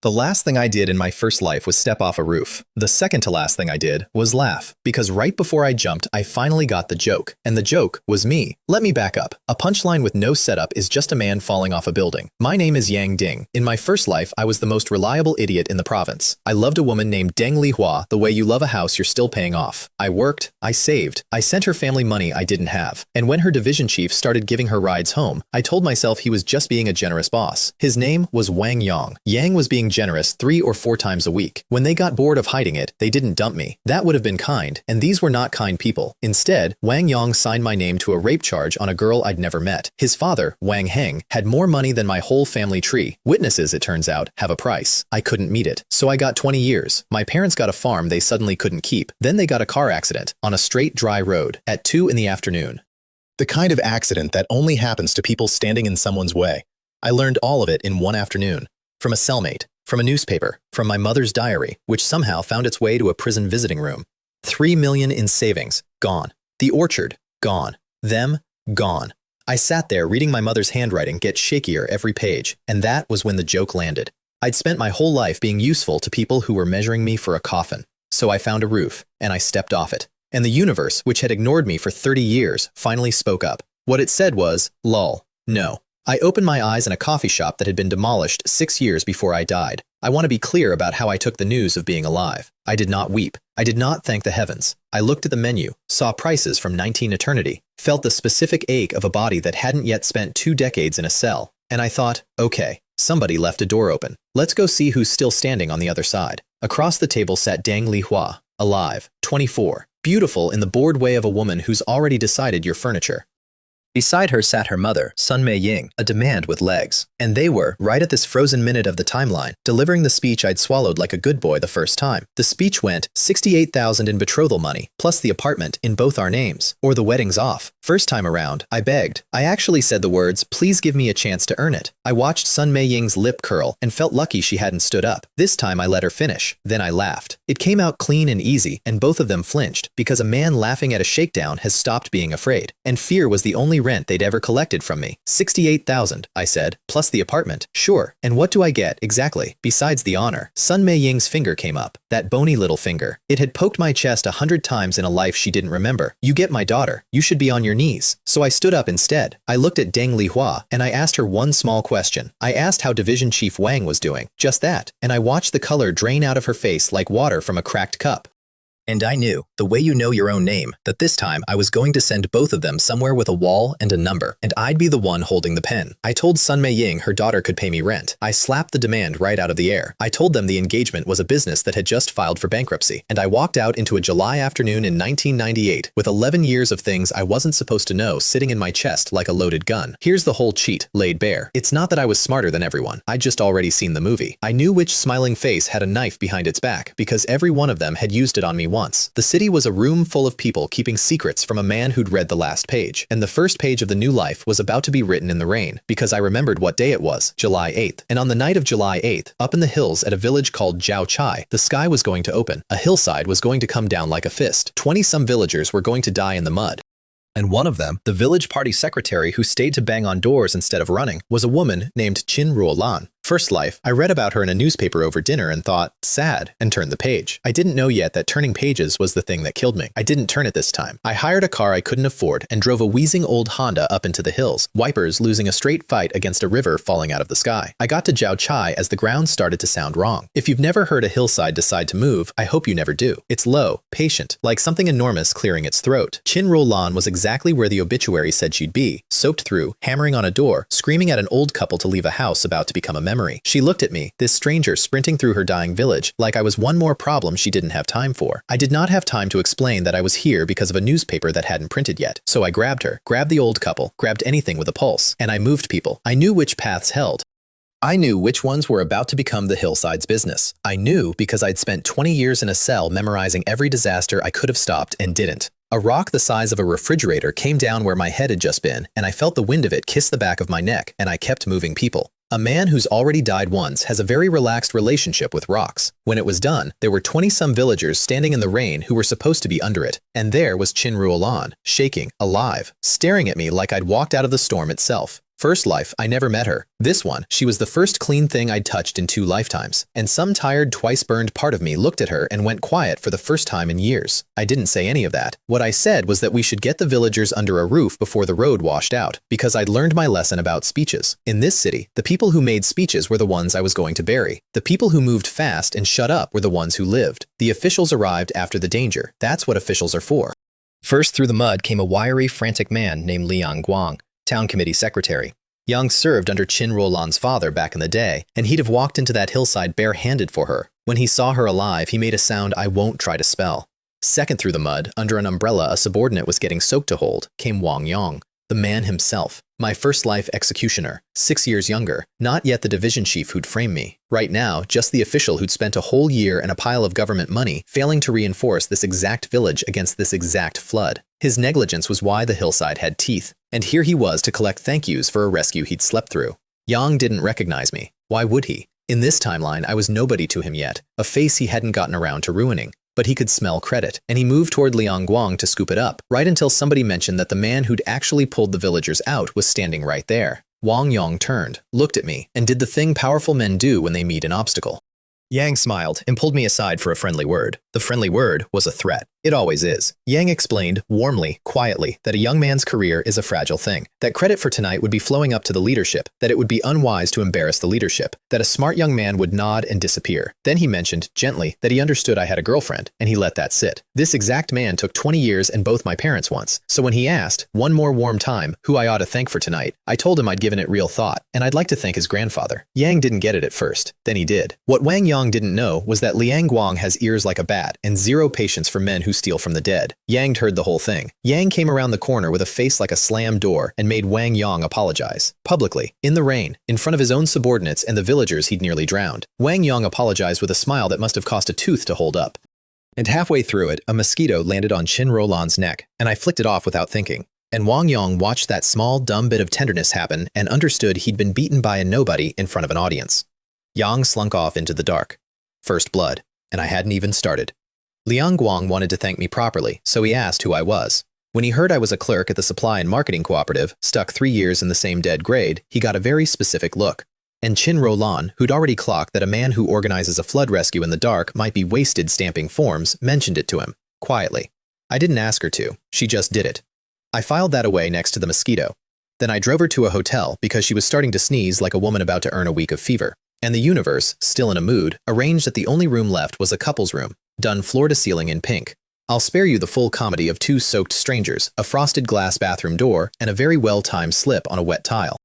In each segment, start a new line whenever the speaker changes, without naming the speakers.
The last thing I did in my first life was step off a roof. The second to last thing I did was laugh, because right before I jumped, I finally got the joke. And the joke was me. Let me back up. A punchline with no setup is just a man falling off a building. My name is Yang Ding. In my first life, I was the most reliable idiot in the province. I loved a woman named Deng Lihua the way you love a house you're still paying off. I worked, I saved, I sent her family money I didn't have. And when her division chief started giving her rides home, I told myself he was just being a generous boss. His name was Wang Yang. Yang was being generous 3 or 4 times a week. When they got bored of hiding it, they didn't dump me. That would have been kind, and these were not kind people. Instead, Wang Yang signed my name to a rape charge on a girl I'd never met. His father, Wang Heng, had more money than my whole family tree. Witnesses, it turns out, have a price. I couldn't meet it. So I got 20 years. My parents got a farm they suddenly couldn't keep. Then they got a car accident on a straight, dry road at 2 in the afternoon. The kind of accident that only happens to people standing in someone's way. I learned all of it in one afternoon. From a cellmate, from a newspaper, from my mother's diary, which somehow found its way to a prison visiting room. 3 million in savings, gone. The orchard, gone. Them, gone. I sat there reading my mother's handwriting get shakier every page, and that was when the joke landed. I'd spent my whole life being useful to people who were measuring me for a coffin. So I found a roof, and I stepped off it. And the universe, which had ignored me for 30 years, finally spoke up. What it said was, lol, no. I opened my eyes in a coffee shop that had been demolished 6 years before I died. I want to be clear about how I took the news of being alive. I did not weep. I did not thank the heavens. I looked at the menu, saw prices from 19 eternity, felt the specific ache of a body that hadn't yet spent 2 decades in a cell. And I thought, okay, somebody left a door open. Let's go see who's still standing on the other side. Across the table sat Deng Lihua, alive, 24, beautiful in the bored way of a woman who's already decided your furniture. Beside her sat her mother, Sun Mei Ying, a demand with legs. And they were, right at this frozen minute of the timeline, delivering the speech I'd swallowed like a good boy the first time. The speech went, 68,000 in betrothal money, plus the apartment in both our names, or the wedding's off. First time around, I begged. I actually said the words, please give me a chance to earn it. I watched Sun Mei Ying's lip curl and felt lucky she hadn't stood up. This time I let her finish. Then I laughed. It came out clean and easy, and both of them flinched, because a man laughing at a shakedown has stopped being afraid. And fear was the only rent they'd ever collected from me. 68,000, I said, plus the apartment. Sure. And what do I get, exactly, besides the honor? Sun Mei Ying's finger came up. That bony little finger. It had poked my chest 100 times in a life she didn't remember. You get my daughter. You should be on your knees. So I stood up instead. I looked at Deng Lihua, and I asked her one small question. I asked how Division Chief Wang was doing. Just that. And I watched the color drain out of her face like water from a cracked cup. And I knew, the way you know your own name, that this time I was going to send both of them somewhere with a wall and a number, and I'd be the one holding the pen. I told Sun Mei Ying her daughter could pay me rent. I slapped the demand right out of the air. I told them the engagement was a business that had just filed for bankruptcy, and I walked out into a July afternoon in 1998 with 11 years of things I wasn't supposed to know sitting in my chest like a loaded gun. Here's the whole cheat, laid bare. It's not that I was smarter than everyone. I'd just already seen the movie. I knew which smiling face had a knife behind its back, because every one of them had used it on me once. The city was a room full of people keeping secrets from a man who'd read the last page. And the first page of the new life was about to be written in the rain, because I remembered what day it was, July 8th. And on the night of July 8th, up in the hills at a village called Jiao Chai, the sky was going to open. A hillside was going to come down like a fist. 20-some villagers were going to die in the mud. And one of them, the village party secretary who stayed to bang on doors instead of running, was a woman named Qin Ruolan. First life, I read about her in a newspaper over dinner and thought, sad, and turned the page. I didn't know yet that turning pages was the thing that killed me. I didn't turn it this time. I hired a car I couldn't afford and drove a wheezing old Honda up into the hills, wipers losing a straight fight against a river falling out of the sky. I got to Jiao Chai as the ground started to sound wrong. If you've never heard a hillside decide to move, I hope you never do. It's low, patient, like something enormous clearing its throat. Qin Ruolan was exactly where the obituary said she'd be, soaked through, hammering on a door, screaming at an old couple to leave a house about to become a memory. She looked at me, this stranger sprinting through her dying village, like I was one more problem she didn't have time for. I did not have time to explain that I was here because of a newspaper that hadn't printed yet. So I grabbed her, grabbed the old couple, grabbed anything with a pulse, and I moved people. I knew which paths held. I knew which ones were about to become the hillside's business. I knew because I'd spent 20 years in a cell memorizing every disaster I could have stopped and didn't. A rock the size of a refrigerator came down where my head had just been, and I felt the wind of it kiss the back of my neck, and I kept moving people. A man who's already died once has a very relaxed relationship with rocks. When it was done, there were 20-some villagers standing in the rain who were supposed to be under it. And there was Qin Ruolan, shaking, alive, staring at me like I'd walked out of the storm itself. First life, I never met her. This one, she was the first clean thing I'd touched in 2 lifetimes. And some tired, twice-burned part of me looked at her and went quiet for the first time in years. I didn't say any of that. What I said was that we should get the villagers under a roof before the road washed out, because I'd learned my lesson about speeches. In this city, the people who made speeches were the ones I was going to bury. The people who moved fast and shut up were the ones who lived. The officials arrived after the danger. That's what officials are for. First through the mud came a wiry, frantic man named Liang Guang, town committee secretary. Yang served under Qin Rolan's father back in the day, and he'd have walked into that hillside bare-handed for her. When he saw her alive, he made a sound I won't try to spell. Second through the mud, under an umbrella a subordinate was getting soaked to hold, came Wang Yong, the man himself. My first life executioner, 6 years younger, not yet the division chief who'd frame me. Right now, just the official who'd spent a whole year and a pile of government money failing to reinforce this exact village against this exact flood. His negligence was why the hillside had teeth, and here he was to collect thank yous for a rescue he'd slept through. Yang didn't recognize me. Why would he? In this timeline, I was nobody to him yet, a face he hadn't gotten around to ruining. But he could smell credit, and he moved toward Liang Guang to scoop it up, right until somebody mentioned that the man who'd actually pulled the villagers out was standing right there. Wang Yong turned, looked at me, and did the thing powerful men do when they meet an obstacle. Yang smiled and pulled me aside for a friendly word. The friendly word was a threat. It always is. Yang explained, warmly, quietly, that a young man's career is a fragile thing, that credit for tonight would be flowing up to the leadership, that it would be unwise to embarrass the leadership, that a smart young man would nod and disappear. Then he mentioned, gently, that he understood I had a girlfriend, and he let that sit. This exact man took 20 years and both my parents once, so when he asked, one more warm time, who I ought to thank for tonight, I told him I'd given it real thought, and I'd like to thank his grandfather. Yang didn't get it at first. Then he did. What Wang Yang didn't know was that Liang Guang has ears like a bat and zero patience for men who steal from the dead. Yang heard the whole thing. Yang came around the corner with a face like a slammed door and made Wang Yang apologize. Publicly, in the rain, in front of his own subordinates and the villagers he'd nearly drowned. Wang Yang apologized with a smile that must have cost a tooth to hold up. And halfway through it, a mosquito landed on Qin Rolan's neck, and I flicked it off without thinking. And Wang Yang watched that small, dumb bit of tenderness happen and understood he'd been beaten by a nobody in front of an audience. Yang slunk off into the dark. First blood, and I hadn't even started. Liang Guang wanted to thank me properly, so he asked who I was. When he heard I was a clerk at the Supply and Marketing Cooperative, stuck 3 years in the same dead grade, he got a very specific look. And Qin Rolan, who'd already clocked that a man who organizes a flood rescue in the dark might be wasted stamping forms, mentioned it to him, quietly. I didn't ask her to, she just did it. I filed that away next to the mosquito. Then I drove her to a hotel because she was starting to sneeze like a woman about to earn a week of fever. And the universe, still in a mood, arranged that the only room left was a couple's room, done floor to ceiling in pink. I'll spare you the full comedy of 2 soaked strangers, a frosted glass bathroom door, and a very well-timed slip on a wet tile.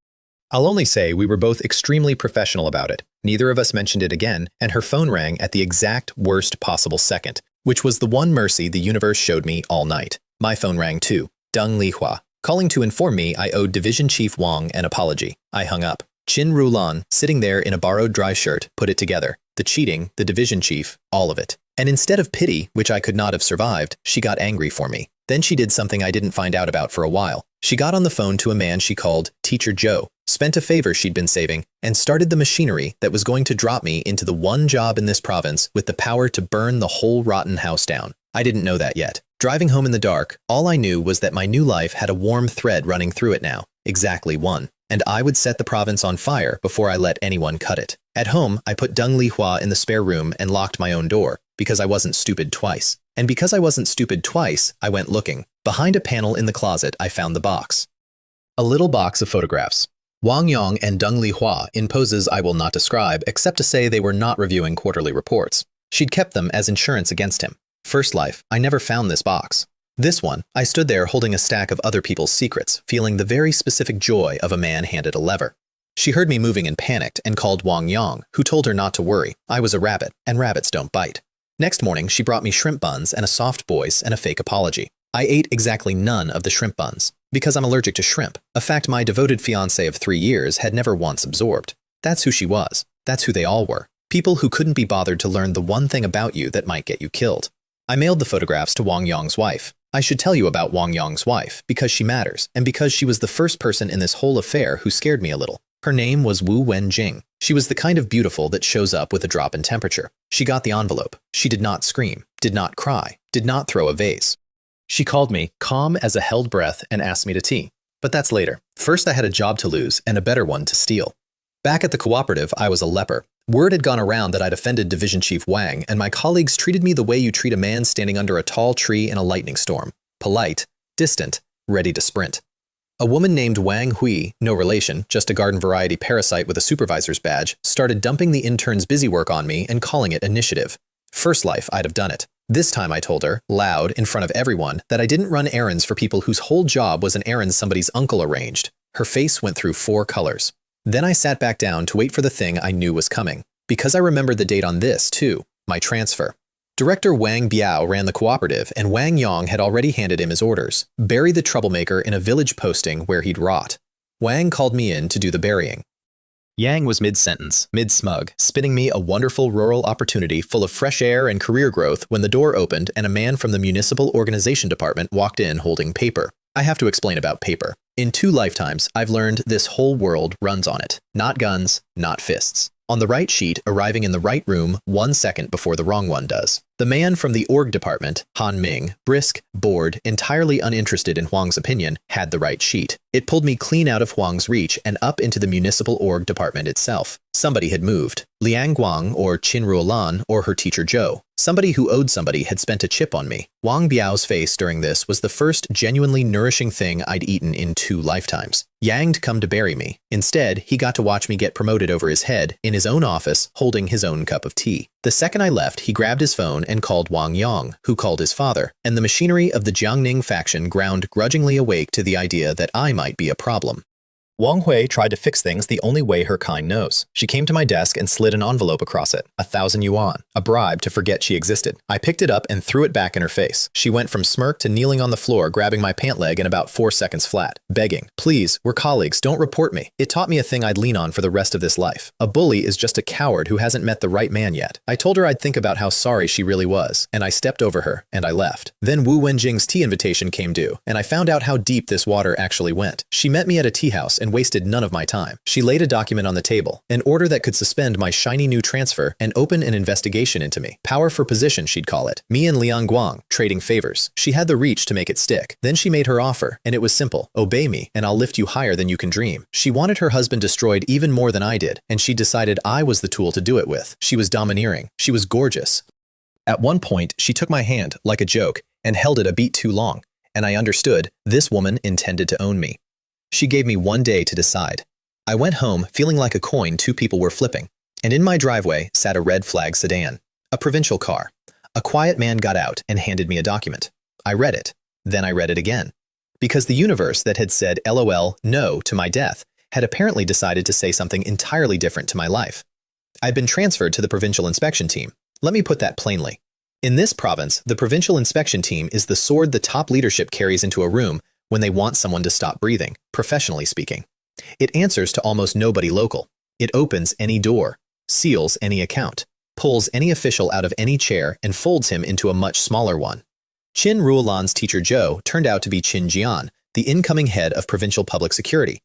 I'll only say we were both extremely professional about it. Neither of us mentioned it again, and her phone rang at the exact worst possible second, which was the one mercy the universe showed me all night. My phone rang too, Deng Lihua, calling to inform me I owed Division Chief Wang an apology. I hung up. Qin Rolan, sitting there in a borrowed dry shirt, put it together. The cheating, the division chief, all of it. And instead of pity, which I could not have survived, she got angry for me. Then she did something I didn't find out about for a while. She got on the phone to a man she called Teacher Joe, spent a favor she'd been saving, and started the machinery that was going to drop me into the one job in this province with the power to burn the whole rotten house down. I didn't know that yet. Driving home in the dark, all I knew was that my new life had a warm thread running through it now. Exactly one. And I would set the province on fire before I let anyone cut it. At home, I put Deng Lihua in the spare room and locked my own door, because I wasn't stupid twice. And because I wasn't stupid twice, I went looking. Behind a panel in the closet, I found the box. A little box of photographs. Wang Yang and Deng Lihua in poses I will not describe, except to say they were not reviewing quarterly reports. She'd kept them as insurance against him. First life, I never found this box. This one, I stood there holding a stack of other people's secrets, feeling the very specific joy of a man handed a lever. She heard me moving and panicked and called Wang Yang, who told her not to worry. I was a rabbit, and rabbits don't bite. Next morning, she brought me shrimp buns and a soft voice and a fake apology. I ate exactly none of the shrimp buns, because I'm allergic to shrimp, a fact my devoted fiancé of 3 years had never once absorbed. That's who she was. That's who they all were. People who couldn't be bothered to learn the one thing about you that might get you killed. I mailed the photographs to Wang Yang's wife. I should tell you about Wang Yang's wife, because she matters, and because she was the first person in this whole affair who scared me a little. Her name was Wu Wenjing. She was the kind of beautiful that shows up with a drop in temperature. She got the envelope. She did not scream, did not cry, did not throw a vase. She called me, calm as a held breath, and asked me to tea. But that's later. First, I had a job to lose and a better one to steal. Back at the cooperative, I was a leper. Word had gone around that I'd offended Division Chief Wang, and my colleagues treated me the way you treat a man standing under a tall tree in a lightning storm. Polite, distant, ready to sprint. A woman named Wang Hui, no relation, just a garden variety parasite with a supervisor's badge, started dumping the intern's busy work on me and calling it initiative. First life, I'd have done it. This time I told her, loud, in front of everyone, that I didn't run errands for people whose whole job was an errand somebody's uncle arranged. Her face went through 4 colors. Then I sat back down to wait for the thing I knew was coming. Because I remembered the date on this, too, my transfer. Director Wang Biao ran the cooperative, and Wang Yong had already handed him his orders. Bury the troublemaker in a village posting where he'd rot. Wang called me in to do the burying. Yang was mid-sentence, mid-smug, spinning me a wonderful rural opportunity full of fresh air and career growth when the door opened and a man from the municipal organization department walked in holding paper. I have to explain about paper. In 2 lifetimes, I've learned this whole world runs on it. Not guns, not fists. On the right sheet, arriving in the right room 1 second before the wrong one does. The man from the org department, Han Ming, brisk, bored, entirely uninterested in Huang's opinion, had the right sheet. It pulled me clean out of Huang's reach and up into the municipal org department itself. Somebody had moved. Liang Guang or Qin Ruolan or her teacher Zhou. Somebody who owed somebody had spent a chip on me. Wang Biao's face during this was the first genuinely nourishing thing I'd eaten in 2 lifetimes. Yang'd come to bury me. Instead, he got to watch me get promoted over his head in his own office, holding his own cup of tea. The second I left, he grabbed his phone and called Wang Yong, who called his father, and the machinery of the Jiangning faction ground grudgingly awake to the idea that I might be a problem. Wang Hui tried to fix things the only way her kind knows. She came to my desk and slid an envelope across it, 1,000 yuan, a bribe to forget she existed. I picked it up and threw it back in her face. She went from smirk to kneeling on the floor, grabbing my pant leg in about 4 seconds flat, begging, "Please, we're colleagues, don't report me." It taught me a thing I'd lean on for the rest of this life. A bully is just a coward who hasn't met the right man yet. I told her I'd think about how sorry she really was, and I stepped over her, and I left. Then Wu Wenjing's tea invitation came due, and I found out how deep this water actually went. She met me at a tea house and wasted none of my time. She laid a document on the table, an order that could suspend my shiny new transfer and open an investigation into me. Power for position, she'd call it. Me and Liang Guang, trading favors. She had the reach to make it stick. Then she made her offer, and it was simple. Obey me, and I'll lift you higher than you can dream. She wanted her husband destroyed even more than I did, and she decided I was the tool to do it with. She was domineering. She was gorgeous. At one point, she took my hand, like a joke, and held it a beat too long, and I understood this woman intended to own me. She gave me 1 day to decide. I went home feeling like a coin 2 people were flipping, and in my driveway sat a red flag sedan, a provincial car. A quiet man got out and handed me a document. I read it. Then I read it again. Because the universe that had said LOL, no, to my death, had apparently decided to say something entirely different to my life. I'd been transferred to the provincial inspection team. Let me put that plainly. In this province, the provincial inspection team is the sword the top leadership carries into a room when they want someone to stop breathing, professionally speaking. It answers to almost nobody local. It opens any door, seals any account, pulls any official out of any chair, and folds him into a much smaller one. Qin Ruolan's teacher Zhou turned out to be Qin Jian, the incoming head of provincial public security.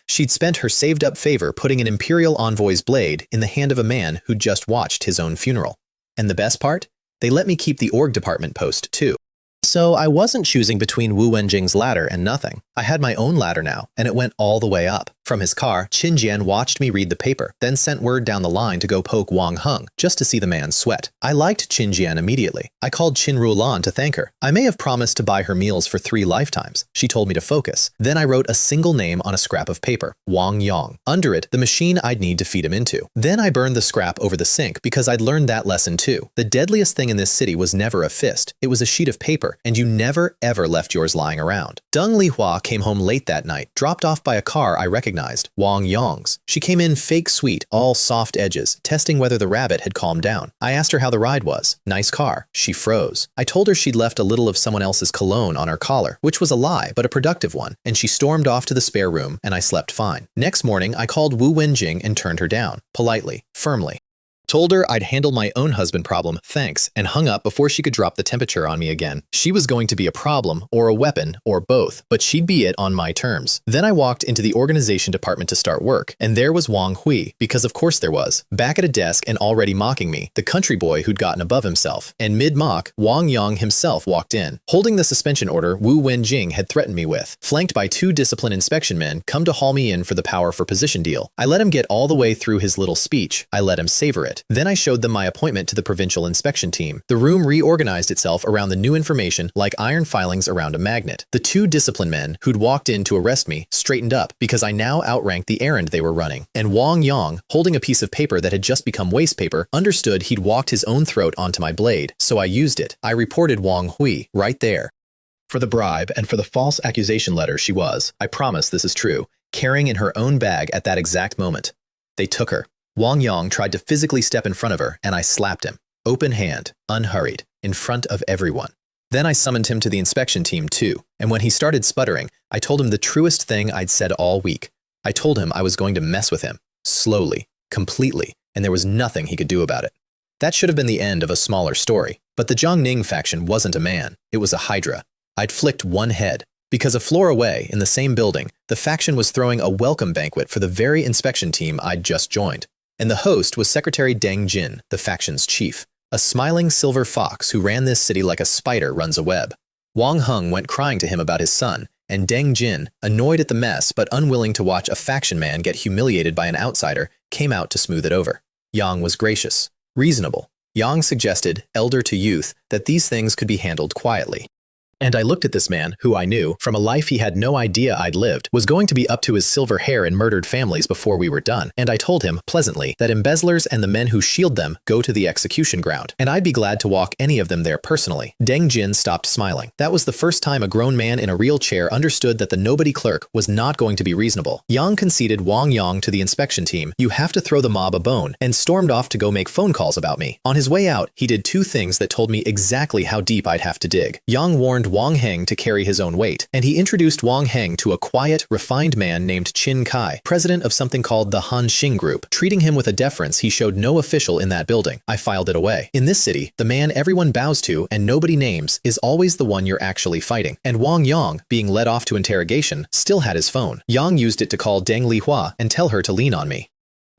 She'd spent her saved-up favor putting an imperial envoy's blade in the hand of a man who'd just watched his own funeral. And the best part? They let me keep the org department post, too. So I wasn't choosing between Wu Wenjing's ladder and nothing. I had my own ladder now, and it went all the way up. From his car, Qin Jian watched me read the paper, then sent word down the line to go poke Wang Heng, just to see the man sweat. I liked Qin Jian immediately. I called Qin Ruolan to thank her. I may have promised to buy her meals for 3 lifetimes. She told me to focus. Then I wrote a single name on a scrap of paper, Wang Yong. Under it, the machine I'd need to feed him into. Then I burned the scrap over the sink because I'd learned that lesson too. The deadliest thing in this city was never a fist. It was a sheet of paper, and you never ever left yours lying around. Deng Lihua came home late that night, dropped off by a car I recognized, Wang Yong's. She came in fake sweet, all soft edges, testing whether the rabbit had calmed down. I asked her how the ride was. Nice car. She froze. I told her she'd left a little of someone else's cologne on her collar, which was a lie, but a productive one, and she stormed off to the spare room, and I slept fine. Next morning, I called Wu Wenjing and turned her down, politely, firmly. Told her I'd handle my own husband problem, thanks, and hung up before she could drop the temperature on me again. She was going to be a problem, or a weapon, or both, but she'd be it on my terms. Then I walked into the organization department to start work, and there was Wang Hui, because of course there was, back at a desk and already mocking me, the country boy who'd gotten above himself. And mid-mock, Wang Yang himself walked in, holding the suspension order Wu Wenjing had threatened me with, flanked by 2 discipline inspection men come to haul me in for the power for position deal. I let him get all the way through his little speech. I let him savor it. Then I showed them my appointment to the provincial inspection team. The room reorganized itself around the new information like iron filings around a magnet. The 2 discipline men who'd walked in to arrest me straightened up because I now outranked the errand they were running. And Wang Yang, holding a piece of paper that had just become waste paper, understood he'd walked his own throat onto my blade, so I used it. I reported Wang Hui right there. For the bribe and for the false accusation letter she was, I promise this is true, carrying in her own bag at that exact moment. They took her. Wang Yang tried to physically step in front of her, and I slapped him, open hand, unhurried, in front of everyone. Then I summoned him to the inspection team too, and when he started sputtering, I told him the truest thing I'd said all week. I told him I was going to mess with him, slowly, completely, and there was nothing he could do about it. That should have been the end of a smaller story, but the Jiangning faction wasn't a man, it was a hydra. I'd flicked one head, because a floor away, in the same building, the faction was throwing a welcome banquet for the very inspection team I'd just joined. And the host was Secretary Deng Jin, the faction's chief, a smiling silver fox who ran this city like a spider runs a web. Wang Heng went crying to him about his son, and Deng Jin, annoyed at the mess but unwilling to watch a faction man get humiliated by an outsider, came out to smooth it over. Yang was gracious, reasonable. Yang suggested, elder to youth, that these things could be handled quietly. And I looked at this man, who I knew, from a life he had no idea I'd lived, was going to be up to his silver hair in murdered families before we were done, and I told him, pleasantly, that embezzlers and the men who shield them go to the execution ground, and I'd be glad to walk any of them there personally. Deng Jin stopped smiling. That was the first time a grown man in a real chair understood that the nobody clerk was not going to be reasonable. Yang conceded Wang Yang to the inspection team, you have to throw the mob a bone, and stormed off to go make phone calls about me. On his way out, he did 2 things that told me exactly how deep I'd have to dig. Yang warned Wang Heng to carry his own weight, and he introduced Wang Heng to a quiet, refined man named Qin Kai, president of something called the Han Xing Group, treating him with a deference he showed no official in that building. I filed it away. In this city, the man everyone bows to and nobody names is always the one you're actually fighting, and Wang Yang, being led off to interrogation, still had his phone. Yang used it to call Deng Lihua and tell her to lean on me.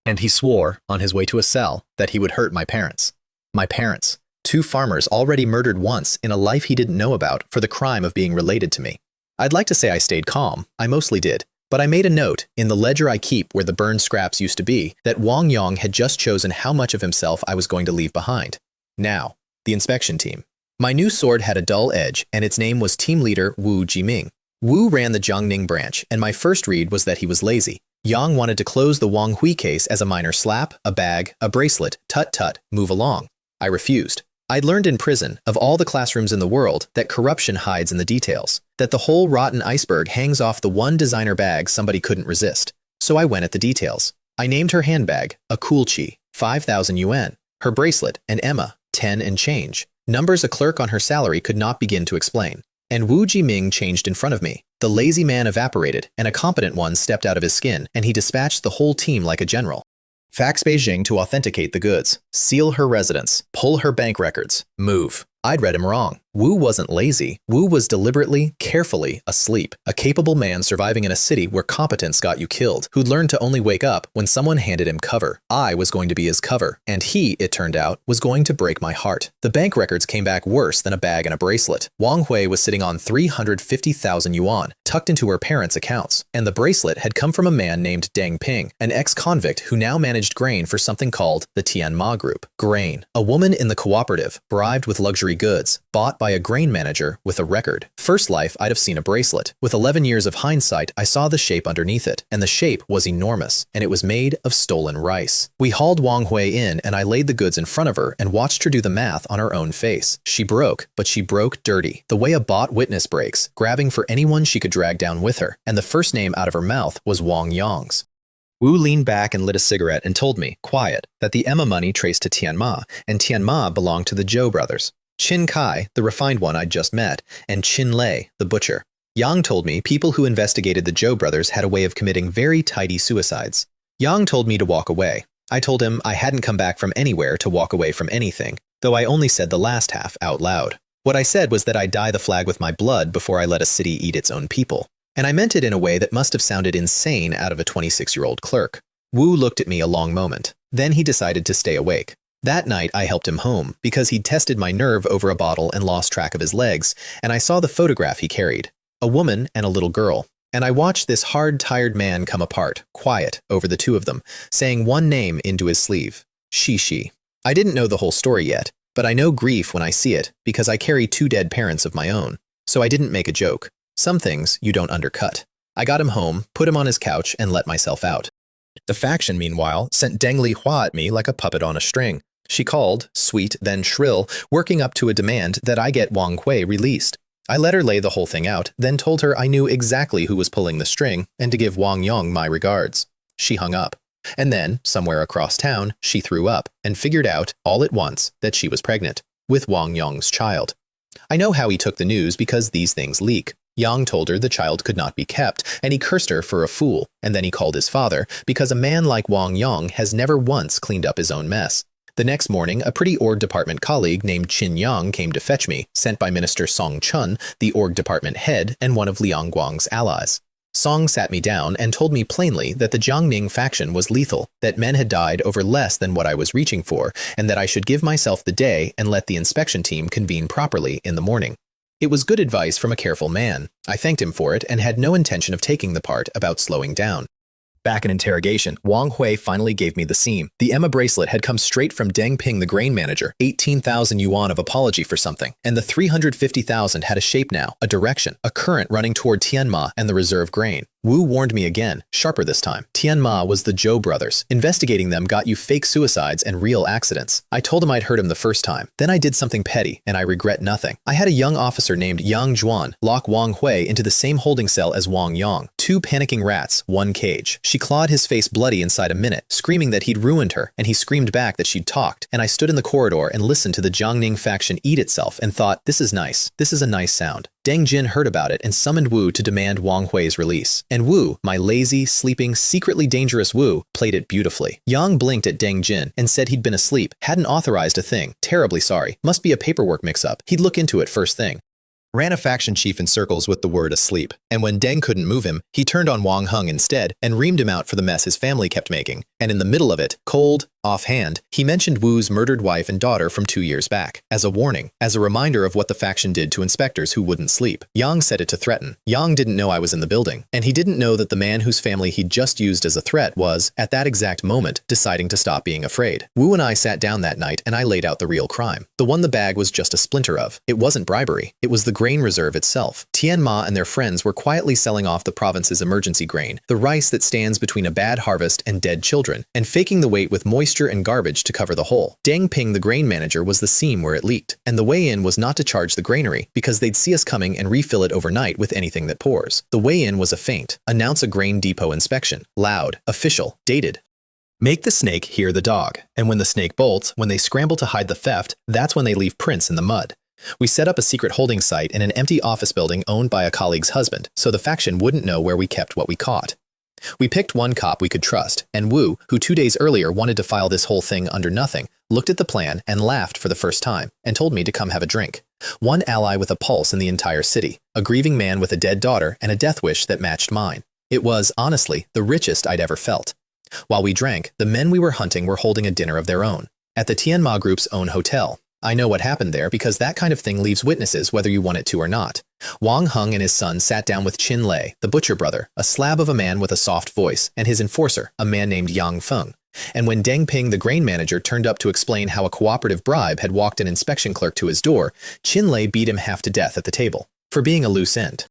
And he swore, on his way to a cell, that he would hurt my parents. My parents. 2 farmers already murdered once in a life he didn't know about for the crime of being related to me. I'd like to say I stayed calm, I mostly did, but I made a note, in the ledger I keep where the burned scraps used to be, that Wang Yang had just chosen how much of himself I was going to leave behind. Now, the inspection team. My new sword had a dull edge, and its name was Team Leader Wu Jiming. Wu ran the Jiangning branch, and my first read was that he was lazy. Yang wanted to close the Wang Hui case as a minor slap, a bag, a bracelet, tut-tut, move along. I refused. I'd learned in prison, of all the classrooms in the world, that corruption hides in the details, that the whole rotten iceberg hangs off the one designer bag somebody couldn't resist. So I went at the details. I named her handbag, a Coolchi, 5,000 yuan, her bracelet, an Emma, 10 and change, numbers a clerk on her salary could not begin to explain. And Wu Jiming changed in front of me. The lazy man evaporated, and a competent one stepped out of his skin, and he dispatched the whole team like a general. Fax Beijing to authenticate the goods, seal her residence, pull her bank records, move. I'd read him wrong. Wu wasn't lazy. Wu was deliberately, carefully asleep. A capable man surviving in a city where competence got you killed, who'd learned to only wake up when someone handed him cover. I was going to be his cover, and he, it turned out, was going to break my heart. The bank records came back worse than a bag and a bracelet. Wang Hui was sitting on 350,000 yuan, tucked into her parents' accounts, and the bracelet had come from a man named Deng Ping, an ex-convict who now managed grain for something called the Tianma Group. Grain. A woman in the cooperative, bribed with luxury goods, bought by a grain manager with a record. First life, I'd have seen a bracelet. With 11 years of hindsight, I saw the shape underneath it, and the shape was enormous, and it was made of stolen rice. We hauled Wang Hui in, and I laid the goods in front of her and watched her do the math on her own face. She broke, but she broke dirty, the way a bought witness breaks, grabbing for anyone she could drag down with her, and the first name out of her mouth was Wang Yang's. Wu leaned back and lit a cigarette and told me, quiet, that the Emma money traced to Tianma, and Tianma belonged to the Zhou brothers. Qin Kai, the refined one I'd just met, and Qin Lei, the butcher. Yang told me people who investigated the Zhou brothers had a way of committing very tidy suicides. Yang told me to walk away. I told him I hadn't come back from anywhere to walk away from anything, though I only said the last half out loud. What I said was that I'd dye the flag with my blood before I let a city eat its own people. And I meant it in a way that must have sounded insane out of a 26-year-old clerk. Wu looked at me a long moment. Then he decided to stay awake. That night, I helped him home because he'd tested my nerve over a bottle and lost track of his legs, and I saw the photograph he carried, a woman and a little girl. And I watched this hard, tired man come apart, quiet, over the two of them, saying one name into his sleeve, She. I didn't know the whole story yet, but I know grief when I see it because I carry 2 dead parents of my own. So I didn't make a joke. Some things you don't undercut. I got him home, put him on his couch, and let myself out. The faction, meanwhile, sent Deng Li Hua at me like a puppet on a string. She called, sweet, then shrill, working up to a demand that I get Wang Hui released. I let her lay the whole thing out, then told her I knew exactly who was pulling the string and to give Wang Yong my regards. She hung up. And then, somewhere across town, she threw up and figured out, all at once, that she was pregnant, with Wang Yong's child. I know how he took the news because these things leak. Yang told her the child could not be kept, and he cursed her for a fool, and then he called his father, because a man like Wang Yong has never once cleaned up his own mess. The next morning, a pretty org department colleague named Qin Yang came to fetch me, sent by Minister Song Chun, the org department head and one of Liang Guang's allies. Song sat me down and told me plainly that the Jiangning faction was lethal, that men had died over less than what I was reaching for, and that I should give myself the day and let the inspection team convene properly in the morning. It was good advice from a careful man. I thanked him for it and had no intention of taking the part about slowing down. Back in interrogation, Wang Hui finally gave me the seam. The Emma bracelet had come straight from Deng Ping, the grain manager, 18,000 yuan of apology for something, and the 350,000 had a shape now, a direction, a current running toward Tianma and the reserve grain. Wu warned me again, sharper this time. Tianma was the Zhou brothers. Investigating them got you fake suicides and real accidents. I told him I'd hurt him the first time. Then I did something petty, and I regret nothing. I had a young officer named Yang Zhuan lock Wang Hui into the same holding cell as Wang Yong. 2 panicking rats, 1 cage. She clawed his face bloody inside a minute, screaming that he'd ruined her, and he screamed back that she'd talked. And I stood in the corridor and listened to the Jiangning faction eat itself and thought, this is nice. This is a nice sound. Deng Jin heard about it and summoned Wu to demand Wang Hui's release. And Wu, my lazy, sleeping, secretly dangerous Wu, played it beautifully. Yang blinked at Deng Jin and said he'd been asleep, hadn't authorized a thing. Terribly sorry. Must be a paperwork mix-up. He'd look into it first thing. Ran a faction chief in circles with the word asleep, and when Deng couldn't move him, he turned on Wang Hung instead and reamed him out for the mess his family kept making. And in the middle of it, cold, offhand, he mentioned Wu's murdered wife and daughter from 2 years back, as a warning, as a reminder of what the faction did to inspectors who wouldn't sleep. Yang said it to threaten. Yang didn't know I was in the building, and he didn't know that the man whose family he'd just used as a threat was, at that exact moment, deciding to stop being afraid. Wu and I sat down that night and I laid out the real crime. The one the bag was just a splinter of. It wasn't bribery. It was the grain reserve itself. Tianma and their friends were quietly selling off the province's emergency grain, the rice that stands between a bad harvest and dead children, and faking the weight with moisture and garbage to cover the hole. Deng Ping, the grain manager, was the seam where it leaked, and the way in was not to charge the granary, because they'd see us coming and refill it overnight with anything that pours. The way in was a feint. Announce a grain depot inspection. Loud, official, dated. Make the snake hear the dog, and when the snake bolts, when they scramble to hide the theft, that's when they leave prints in the mud. We set up a secret holding site in an empty office building owned by a colleague's husband, so the faction wouldn't know where we kept what we caught. We picked one cop we could trust, and Wu, who 2 days earlier wanted to file this whole thing under nothing, looked at the plan and laughed for the first time, and told me to come have a drink. One ally with a pulse in the entire city, a grieving man with a dead daughter and a death wish that matched mine. It was, honestly, the richest I'd ever felt. While we drank, the men we were hunting were holding a dinner of their own, at the Tianma Group's own hotel. I know what happened there because that kind of thing leaves witnesses whether you want it to or not. Wang Hung and his son sat down with Qin Lei, the butcher brother, a slab of a man with a soft voice, and his enforcer, a man named Yang Feng. And when Deng Ping, the grain manager, turned up to explain how a cooperative bribe had walked an inspection clerk to his door, Qin Lei beat him half to death at the table, for being a loose end.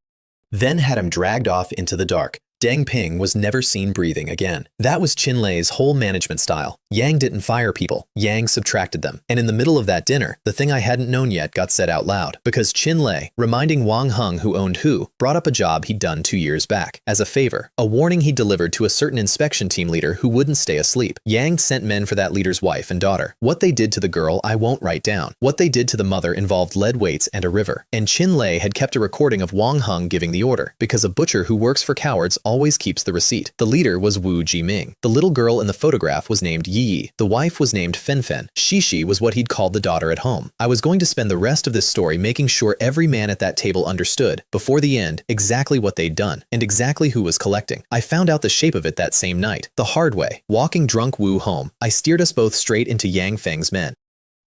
Then had him dragged off into the dark. Deng Ping was never seen breathing again. That was Qin Lei's whole management style. Yang didn't fire people. Yang subtracted them. And in the middle of that dinner, the thing I hadn't known yet got said out loud, because Qin Lei, reminding Wang Hung who owned who, brought up a job he'd done 2 years back, as a favor, a warning he delivered to a certain inspection team leader who wouldn't stay asleep. Yang sent men for that leader's wife and daughter. What they did to the girl I won't write down. What they did to the mother involved lead weights and a river. And Qin Lei had kept a recording of Wang Hung giving the order, because a butcher who works for cowards always always keeps the receipt. The leader was Wu Jiming. The little girl in the photograph was named Yi. The wife was named Fenfen. Shishi was what he'd called the daughter at home. I was going to spend the rest of this story making sure every man at that table understood, before the end, exactly what they'd done, and exactly who was collecting. I found out the shape of it that same night, the hard way. Walking drunk Wu home, I steered us both straight into Yang Feng's men.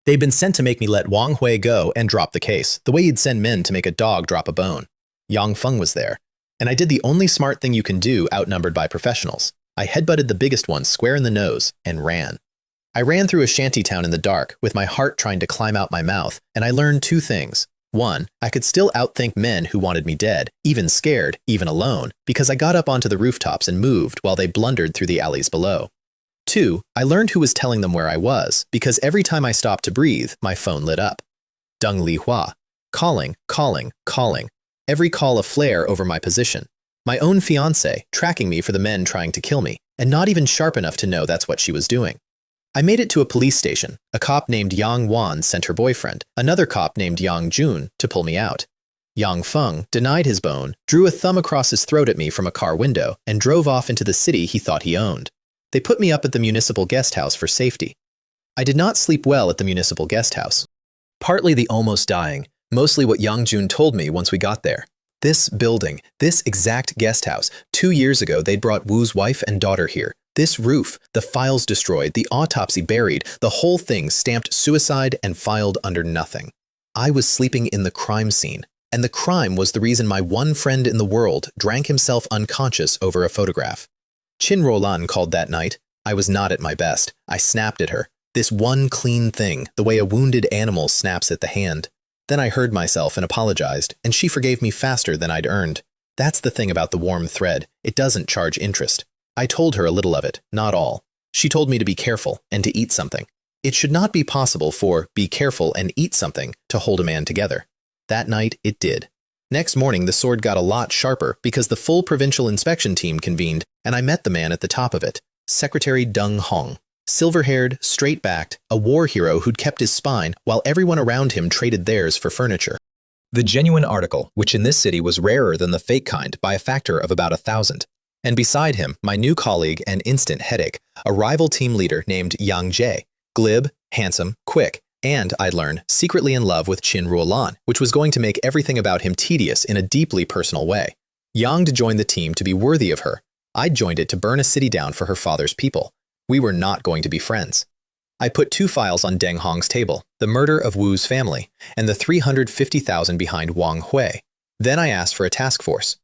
They'd been sent to make me let Wang Hui go and drop the case, the way you'd send men to make a dog drop a bone. Yang Feng was there, and I did the only smart thing you can do outnumbered by professionals. I headbutted the biggest one square in the nose and ran. I ran through a shanty town in the dark with my heart trying to climb out my mouth, and I learned two things. One, I could still outthink men who wanted me dead, even scared, even alone, because I got up onto the rooftops and moved while they blundered through the alleys below. Two, I learned who was telling them where I was, because every time I stopped to breathe, my phone lit up. Deng Li Hua. Calling, calling, calling. Every call a flare over my position. My own fiancé, tracking me for the men trying to kill me, and not even sharp enough to know that's what she was doing. I made it to a police station. A cop named Yang Wan sent her boyfriend, another cop named Yang Jun, to pull me out. Yang Feng denied his bone, drew a thumb across his throat at me from a car window, and drove off into the city he thought he owned. They put me up at the municipal guest house for safety. I did not sleep well at the municipal guest house. Partly the almost dying, mostly what Yang Jun told me once we got there. This building, this exact guest house, 2 years ago they'd brought Wu's wife and daughter here. This roof, the files destroyed, the autopsy buried, the whole thing stamped suicide and filed under nothing. I was sleeping in the crime scene, and the crime was the reason my one friend in the world drank himself unconscious over a photograph. Qin Rolan called that night. I was not at my best. I snapped at her. This one clean thing, the way a wounded animal snaps at the hand. Then I heard myself and apologized, and she forgave me faster than I'd earned. That's the thing about the warm thread. It doesn't charge interest. I told her a little of it, not all. She told me to be careful and to eat something. It should not be possible for be careful and eat something to hold a man together. That night, it did. Next morning, the sword got a lot sharper because the full provincial inspection team convened, and I met the man at the top of it, Secretary Deng Hong. Silver-haired, straight-backed, a war hero who'd kept his spine while everyone around him traded theirs for furniture. The genuine article, which in this city was rarer than the fake kind by a factor of about 1,000. And beside him, my new colleague and instant headache, a rival team leader named Yang Jie, glib, handsome, quick, and, I'd learned, secretly in love with Qin Ruolan, which was going to make everything about him tedious in a deeply personal way. Yang joined the team to be worthy of her. I'd joined it to burn a city down for her father's people. We were not going to be friends. I put 2 files on Deng Hong's table, the murder of Wu's family, and the 350,000 behind Wang Hui. Then I asked for a task force.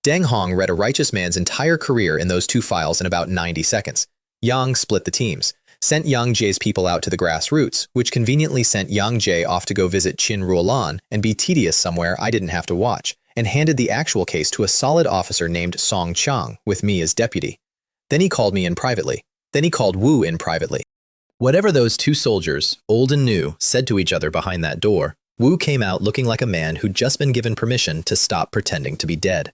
Deng Hong read a righteous man's entire career in those 2 files in about 90 seconds. Yang split the teams, sent Yang Jie's people out to the grassroots, which conveniently sent Yang Jie off to go visit Qin Ruolan and be tedious somewhere I didn't have to watch, and handed the actual case to a solid officer named Song Chang, with me as deputy. Then he called me in privately. Then he called Wu in privately. Whatever those 2 soldiers, old and new, said to each other behind that door, Wu came out looking like a man who'd just been given permission to stop pretending to be dead.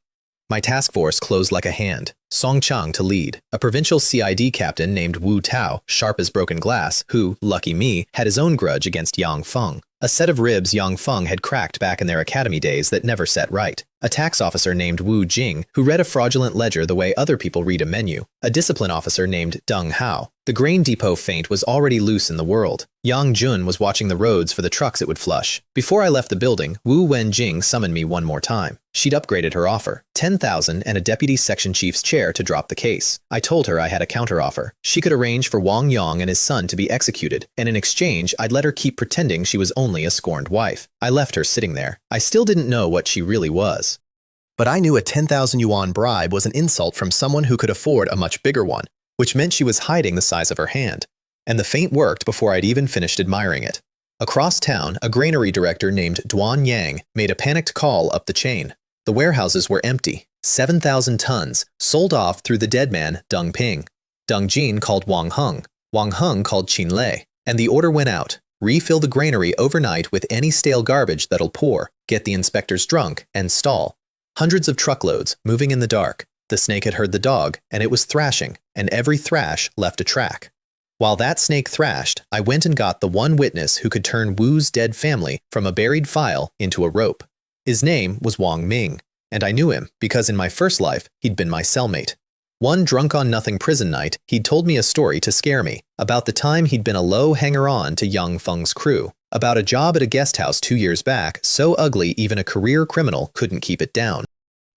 My task force closed like a hand. Song Chang to lead, a provincial CID captain named Wu Tao, sharp as broken glass, who, lucky me, had his own grudge against Yang Feng. A set of ribs Yang Feng had cracked back in their academy days that never set right. A tax officer named Wu Jing, who read a fraudulent ledger the way other people read a menu. A discipline officer named Deng Hao. The grain depot feint was already loose in the world. Yang Jun was watching the roads for the trucks it would flush. Before I left the building, Wu Wenjing summoned me one more time. She'd upgraded her offer, 10,000 and a deputy section chief's chair to drop the case. I told her I had a counteroffer. She could arrange for Wang Yang and his son to be executed, and in exchange, I'd let her keep pretending she was only a scorned wife. I left her sitting there. I still didn't know what she really was. But I knew a 10,000 yuan bribe was an insult from someone who could afford a much bigger one, which meant she was hiding the size of her hand. And the feint worked before I'd even finished admiring it. Across town, a granary director named Duan Yang made a panicked call up the chain. The warehouses were empty, 7,000 tons, sold off through the dead man Deng Ping. Deng Jin called Wang Heng. Wang Heng called Qin Lei. And the order went out. Refill the granary overnight with any stale garbage that'll pour, get the inspectors drunk, and stall. Hundreds of truckloads, moving in the dark. The snake had heard the dog, and it was thrashing, and every thrash left a track. While that snake thrashed, I went and got the one witness who could turn Wu's dead family from a buried file into a rope. His name was Wang Ming, And I knew him because in my first life, he'd been my cellmate. One drunk-on-nothing prison night, he'd told me a story to scare me, about the time he'd been a low hanger-on to Yang Feng's crew, about a job at a guest house 2 years back, so ugly even a career criminal couldn't keep it down,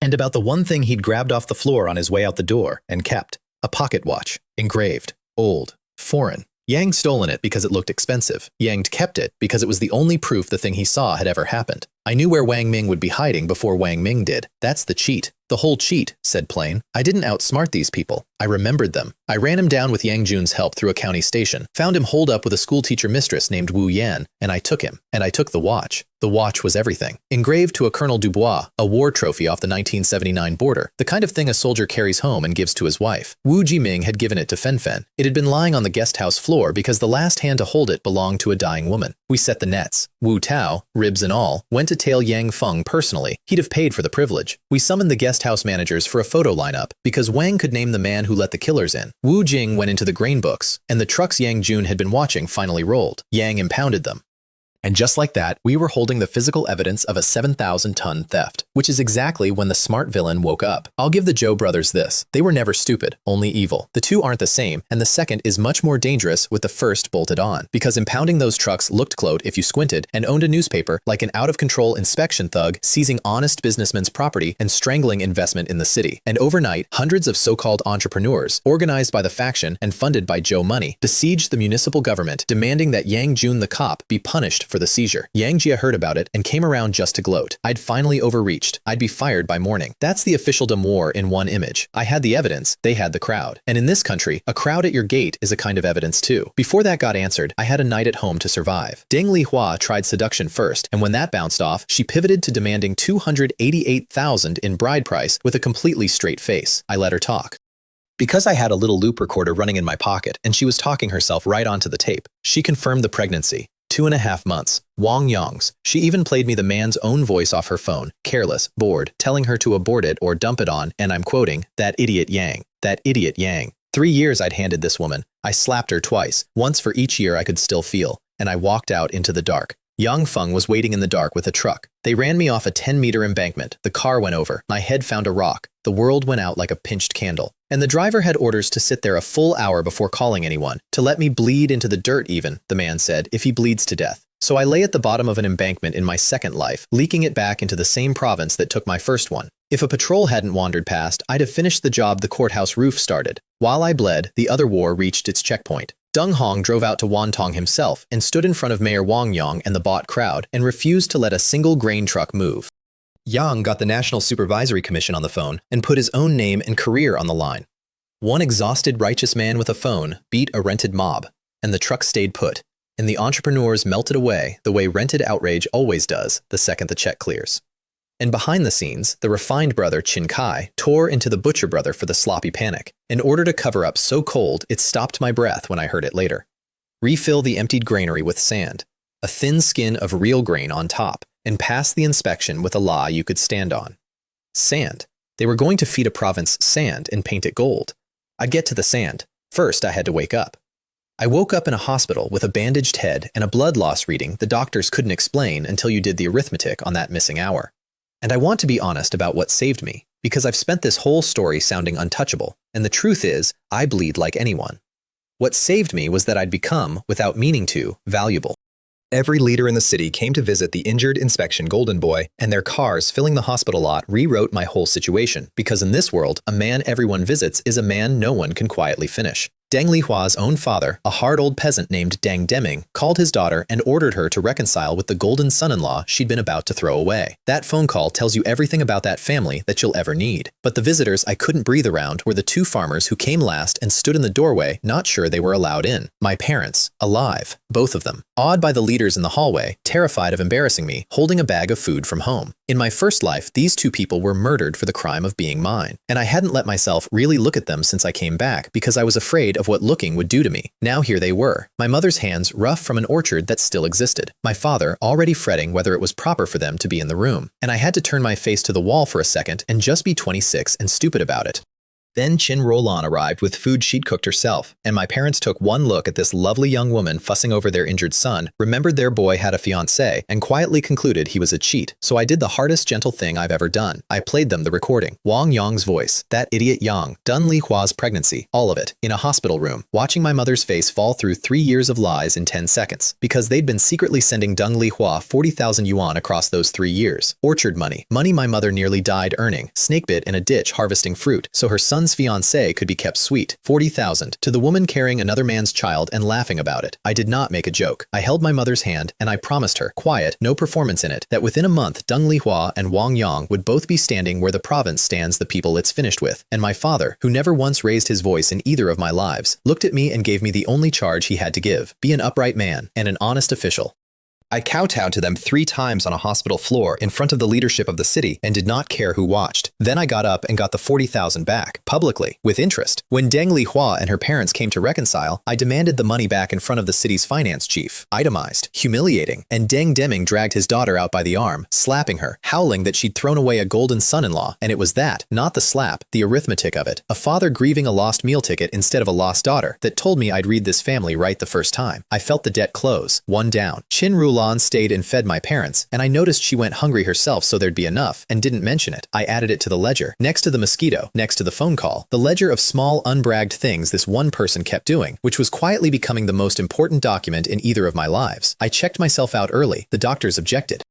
and about the one thing he'd grabbed off the floor on his way out the door and kept, a pocket watch, engraved, old, foreign. Yang'd stolen it because it looked expensive. Yang'd kept it because it was the only proof the thing he saw had ever happened. I knew where Wang Ming would be hiding before Wang Ming did. That's the cheat. The whole cheat, said Plain. I didn't outsmart these people. I remembered them. I ran him down with Yang Jun's help through a county station, found him holed up with a schoolteacher mistress named Wu Yan, and I took him. And I took the watch. The watch was everything. Engraved to a Colonel Dubois, a war trophy off the 1979 border, the kind of thing a soldier carries home and gives to his wife. Wu Jiming had given it to Fen Fen. It had been lying on the guest house floor because the last hand to hold it belonged to a dying woman. We set the nets. Wu Tao, ribs and all, went to tail Yang Feng personally. He'd have paid for the privilege. We summoned the guest house managers for a photo lineup because Wang could name the man who let the killers in. Wu Jing went into the grain books, and the trucks Yang Jun had been watching finally rolled. Yang impounded them. And just like that, we were holding the physical evidence of a 7,000-ton theft, which is exactly when the smart villain woke up. I'll give the Zhou brothers this. They were never stupid, only evil. The two aren't the same, and the second is much more dangerous with the first bolted on, because impounding those trucks looked close if you squinted and owned a newspaper like an out-of-control inspection thug seizing honest businessmen's property and strangling investment in the city. And overnight, hundreds of so-called entrepreneurs, organized by the faction and funded by Zhou money, besieged the municipal government, demanding that Yang Jun the cop be punished for the seizure. Yang Jia heard about it and came around just to gloat. I'd finally overreached. I'd be fired by morning. That's the officialdom war in one image. I had the evidence, they had the crowd. And in this country, a crowd at your gate is a kind of evidence too. Before that got answered, I had a night at home to survive. Deng Lihua tried seduction first, and when that bounced off, she pivoted to demanding 288,000 in bride price with a completely straight face. I let her talk. Because I had a little loop recorder running in my pocket, and she was talking herself right onto the tape, she confirmed the pregnancy. 2.5 months. Wang Yang's. She even played me the man's own voice off her phone, careless, bored, telling her to abort it or dump it on, and I'm quoting, that idiot Yang. That idiot Yang. 3 years I'd handed this woman. I slapped her twice, once for each year I could still feel, and I walked out into the dark. Yang Feng was waiting in the dark with a truck. They ran me off a 10-meter embankment. The car went over. My head found a rock. The world went out like a pinched candle. And the driver had orders to sit there a full hour before calling anyone, to let me bleed into the dirt even, the man said, if he bleeds to death. So I lay at the bottom of an embankment in my second life, leaking it back into the same province that took my first one. If a patrol hadn't wandered past, I'd have finished the job the courthouse roof started. While I bled, the other war reached its checkpoint. Deng Hong drove out to Wantong himself and stood in front of Mayor Wang Yang and the bought crowd and refused to let a single grain truck move. Yang got the National Supervisory Commission on the phone and put his own name and career on the line. One exhausted righteous man with a phone beat a rented mob, and the truck stayed put, and the entrepreneurs melted away the way rented outrage always does the second the check clears. And behind the scenes, the refined brother Qin Kai tore into the butcher brother for the sloppy panic, in order to cover up so cold it stopped my breath when I heard it later. Refill the emptied granary with sand, a thin skin of real grain on top, and pass the inspection with a law you could stand on. Sand. They were going to feed a province sand and paint it gold. I'd get to the sand. First, I had to wake up. I woke up in a hospital with a bandaged head and a blood loss reading the doctors couldn't explain until you did the arithmetic on that missing hour. And I want to be honest about what saved me, because I've spent this whole story sounding untouchable, and the truth is, I bleed like anyone. What saved me was that I'd become, without meaning to, valuable. Every leader in the city came to visit the injured inspection golden boy, and their cars filling the hospital lot rewrote my whole situation, because in this world, a man everyone visits is a man no one can quietly finish. Deng Lihua's own father, a hard old peasant named Deng Deming, called his daughter and ordered her to reconcile with the golden son-in-law she'd been about to throw away. That phone call tells you everything about that family that you'll ever need. But the visitors I couldn't breathe around were the two farmers who came last and stood in the doorway, not sure they were allowed in. My parents, alive, both of them. Awed by the leaders in the hallway, terrified of embarrassing me, holding a bag of food from home. In my first life, these two people were murdered for the crime of being mine. And I hadn't let myself really look at them since I came back because I was afraid of what looking would do to me. Now here they were, my mother's hands rough from an orchard that still existed, my father already fretting whether it was proper for them to be in the room, and I had to turn my face to the wall for a second and just be 26 and stupid about it. Then Chin Rolan arrived with food she'd cooked herself, and my parents took one look at this lovely young woman fussing over their injured son, remembered their boy had a fiancé, and quietly concluded he was a cheat. So I did the hardest gentle thing I've ever done. I played them the recording. Wang Yang's voice, that idiot Yang, Dun Li Hua's pregnancy, all of it, in a hospital room, watching my mother's face fall through 3 years of lies in 10 seconds, because they'd been secretly sending Deng Li Hua 40,000 yuan across those 3 years. Orchard money my mother nearly died earning, snakebit in a ditch harvesting fruit, so her son's fiancé could be kept sweet. 40,000 to the woman carrying another man's child and laughing about it. I did not make a joke. I held my mother's hand and I promised her, quiet, no performance in it, that within a month Deng Li Hua and Wang Yang would both be standing where the province stands the people it's finished with. And my father, who never once raised his voice in either of my lives, looked at me and gave me the only charge he had to give: be an upright man and an honest official. I kowtowed to them 3 times on a hospital floor in front of the leadership of the city and did not care who watched. Then I got up and got the 40,000 back, publicly, with interest. When Deng Li Hua and her parents came to reconcile, I demanded the money back in front of the city's finance chief. Itemized, humiliating, and Deng Deming dragged his daughter out by the arm, slapping her, howling that she'd thrown away a golden son-in-law, and it was that, not the slap, the arithmetic of it. A father grieving a lost meal ticket instead of a lost daughter, that told me I'd read this family right the first time. I felt the debt close, one down. Chin Rulan stayed and fed my parents, and I noticed she went hungry herself so there'd be enough, and didn't mention it. I added it to the ledger, next to the mosquito, next to the phone call, the ledger of small, unbragged things this one person kept doing, which was quietly becoming the most important document in either of my lives. I checked myself out early. The doctors objected.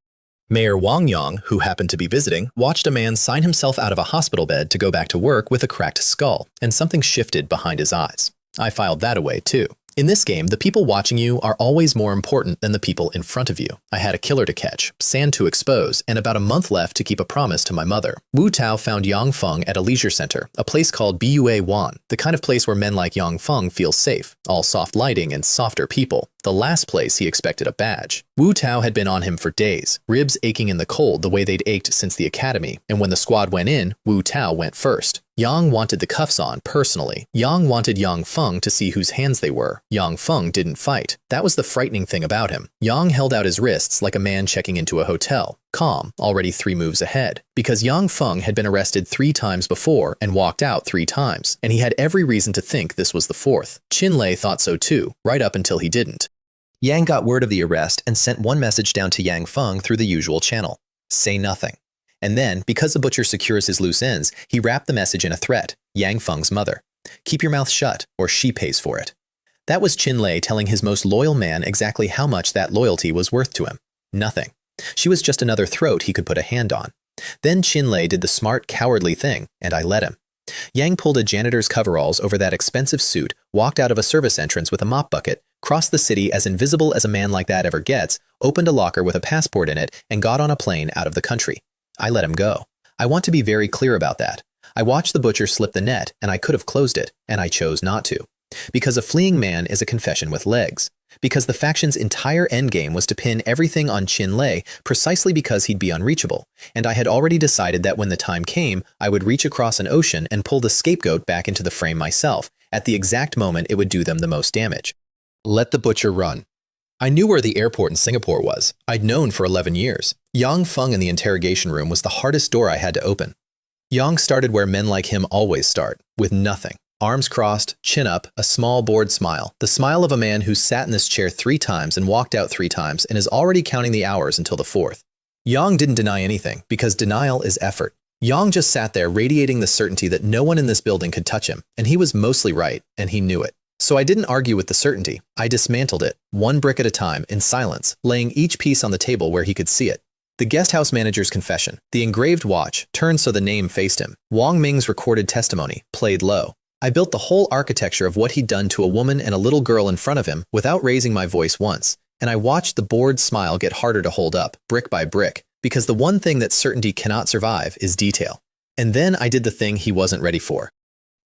Mayor Wang Yang, who happened to be visiting, watched a man sign himself out of a hospital bed to go back to work with a cracked skull, and something shifted behind his eyes. I filed that away too. In this game, the people watching you are always more important than the people in front of you. I had a killer to catch, sand to expose, and about a month left to keep a promise to my mother. Wu Tao found Yang Feng at a leisure center, a place called Bua Wan, the kind of place where men like Yang Feng feel safe, all soft lighting and softer people. The last place he expected a badge. Wu Tao had been on him for days, ribs aching in the cold the way they'd ached since the academy, and when the squad went in, Wu Tao went first. Yang wanted the cuffs on personally. Yang wanted Yang Feng to see whose hands they were. Yang Feng didn't fight. That was the frightening thing about him. Yang held out his wrists like a man checking into a hotel, calm, already 3 moves ahead. Because Yang Feng had been arrested 3 times before and walked out 3 times, and he had every reason to think this was the 4th. Chin Lei thought so too, right up until he didn't. Yang got word of the arrest and sent one message down to Yang Feng through the usual channel: say nothing. And then, because the butcher secures his loose ends, he wrapped the message in a threat: Yang Feng's mother. Keep your mouth shut, or she pays for it. That was Chin Lei telling his most loyal man exactly how much that loyalty was worth to him. Nothing. She was just another throat he could put a hand on. Then Chin Lei did the smart, cowardly thing, and I let him. Yang pulled a janitor's coveralls over that expensive suit, walked out of a service entrance with a mop bucket, crossed the city as invisible as a man like that ever gets, opened a locker with a passport in it, and got on a plane out of the country. I let him go. I want to be very clear about that. I watched the butcher slip the net, and I could have closed it, and I chose not to. Because a fleeing man is a confession with legs. Because the faction's entire endgame was to pin everything on Chin Lei precisely because he'd be unreachable, and I had already decided that when the time came, I would reach across an ocean and pull the scapegoat back into the frame myself, at the exact moment it would do them the most damage. Let the butcher run. I knew where the airport in Singapore was. I'd known for 11 years. Yang Feng in the interrogation room was the hardest door I had to open. Yang started where men like him always start, with nothing. Arms crossed, chin up, a small bored smile. The smile of a man who sat in this chair 3 times and walked out 3 times and is already counting the hours until the 4th. Yang didn't deny anything, because denial is effort. Yang just sat there radiating the certainty that no one in this building could touch him, and he was mostly right, and he knew it. So I didn't argue with the certainty. I dismantled it, 1 brick at a time, in silence, laying each piece on the table where he could see it. The guest house manager's confession, the engraved watch, turned so the name faced him. Wang Ming's recorded testimony, played low. I built the whole architecture of what he'd done to a woman and a little girl in front of him without raising my voice once, and I watched the bored smile get harder to hold up, brick by brick, because the one thing that certainty cannot survive is detail. And then I did the thing he wasn't ready for.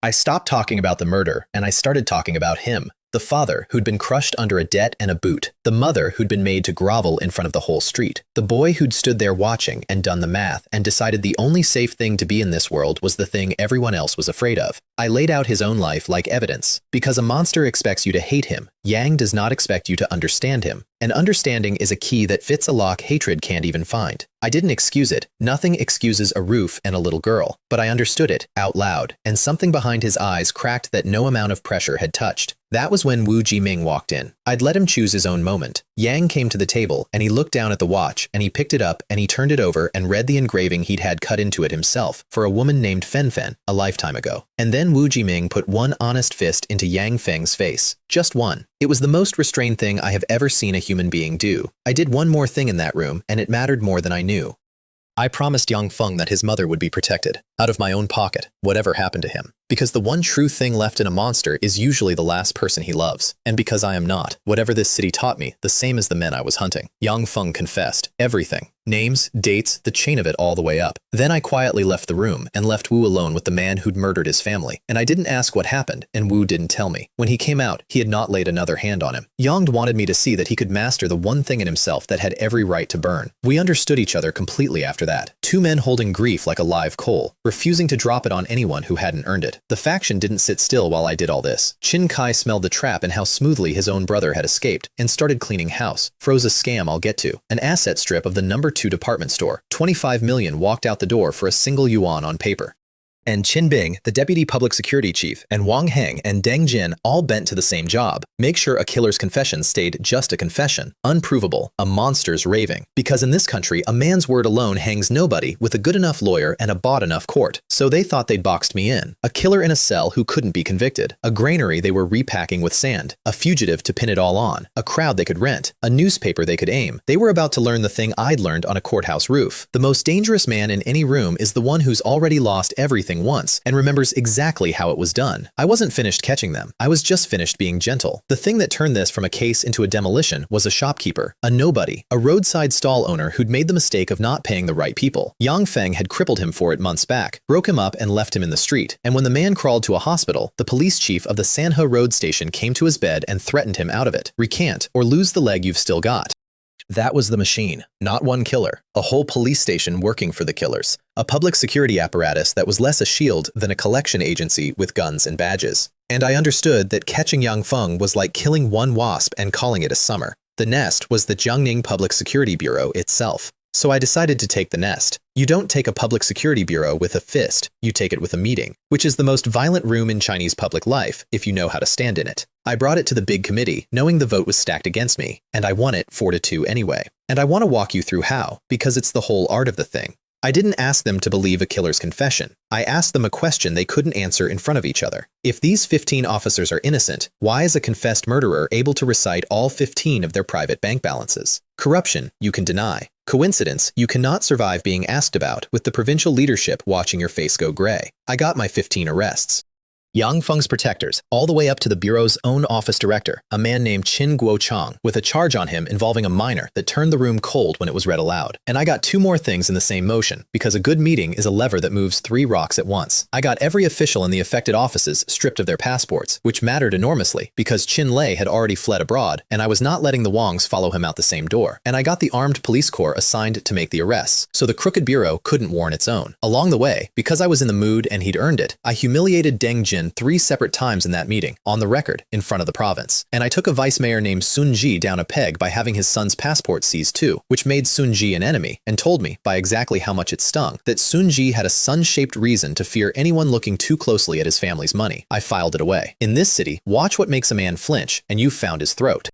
I stopped talking about the murder, and I started talking about him. The father who'd been crushed under a debt and a boot. The mother who'd been made to grovel in front of the whole street. The boy who'd stood there watching and done the math and decided the only safe thing to be in this world was the thing everyone else was afraid of. I laid out his own life like evidence, because a monster expects you to hate him, Yang does not expect you to understand him, and understanding is a key that fits a lock hatred can't even find. I didn't excuse it. Nothing excuses a roof and a little girl, but I understood it out loud, and something behind his eyes cracked that no amount of pressure had touched. That was when Wu Jiming walked in. I'd let him choose his own moment. Yang came to the table, and he looked down at the watch, and he picked it up, and he turned it over and read the engraving he'd had cut into it himself for a woman named Fen Fen a lifetime ago. And then Wu Jiming put one honest fist into Yang Feng's face. Just one. It was the most restrained thing I have ever seen a human being do. I did one more thing in that room, and it mattered more than I knew. I promised Yang Feng that his mother would be protected, out of my own pocket, whatever happened to him. Because the one true thing left in a monster is usually the last person he loves. And because I am not, whatever this city taught me, the same as the men I was hunting. Yang Feng confessed. Everything. Names, dates, the chain of it all the way up. Then I quietly left the room and left Wu alone with the man who'd murdered his family. And I didn't ask what happened, and Wu didn't tell me. When he came out, he had not laid another hand on him. Yang wanted me to see that he could master the one thing in himself that had every right to burn. We understood each other completely after that. Two men holding grief like a live coal, refusing to drop it on anyone who hadn't earned it. The faction didn't sit still while I did all this. Qin Kai smelled the trap and how smoothly his own brother had escaped, and started cleaning house. Froze a scam I'll get to. An asset strip of the number 2 department store. 25 million walked out the door for a single yuan on paper. And Qin Bing, the deputy public security chief, and Wang Heng and Deng Jin all bent to the same job. Make sure a killer's confession stayed just a confession, unprovable, a monster's raving. Because in this country, a man's word alone hangs nobody with a good enough lawyer and a bought enough court. So they thought they'd boxed me in. A killer in a cell who couldn't be convicted. A granary they were repacking with sand. A fugitive to pin it all on. A crowd they could rent. A newspaper they could aim. They were about to learn the thing I'd learned on a courthouse roof. The most dangerous man in any room is the one who's already lost everything once and remembers exactly how it was done. I wasn't finished catching them. I was just finished being gentle. The thing that turned this from a case into a demolition was a shopkeeper, a nobody, a roadside stall owner who'd made the mistake of not paying the right people. Yang Feng had crippled him for it months back, broke him up and left him in the street. And when the man crawled to a hospital, the police chief of the Manhwa road station came to his bed and threatened him out of it. Recant or lose the leg you've still got. That was the machine. Not one killer. A whole police station working for the killers. A public security apparatus that was less a shield than a collection agency with guns and badges. And I understood that catching Yang Feng was like killing one wasp and calling it a summer. The nest was the Jiangning Public Security Bureau itself. So I decided to take the nest. You don't take a public security bureau with a fist, you take it with a meeting, which is the most violent room in Chinese public life if you know how to stand in it. I brought it to the big committee, knowing the vote was stacked against me, and I won it 4-2 anyway. And I want to walk you through how, because it's the whole art of the thing. I didn't ask them to believe a killer's confession. I asked them a question they couldn't answer in front of each other. If these 15 officers are innocent, why is a confessed murderer able to recite all 15 of their private bank balances? Corruption, you can deny. Coincidence, you cannot survive being asked about with the provincial leadership watching your face go gray. I got my 15 arrests. Yang Feng's protectors, all the way up to the Bureau's own office director, a man named Qin Guochang, with a charge on him involving a minor that turned the room cold when it was read aloud. And I got 2 more things in the same motion, because a good meeting is a lever that moves 3 rocks at once. I got every official in the affected offices stripped of their passports, which mattered enormously, because Qin Lei had already fled abroad, and I was not letting the Wangs follow him out the same door. And I got the armed police corps assigned to make the arrests, so the crooked bureau couldn't warn its own. Along the way, because I was in the mood and he'd earned it, I humiliated Deng Jin 3 separate times in that meeting, on the record, in front of the province. And I took a vice mayor named Sun Ji down a peg by having his son's passport seized too, which made Sun Ji an enemy, and told me, by exactly how much it stung, that Sun Ji had a sun-shaped reason to fear anyone looking too closely at his family's money. I filed it away. In this city, watch what makes a man flinch, and you've found his throat.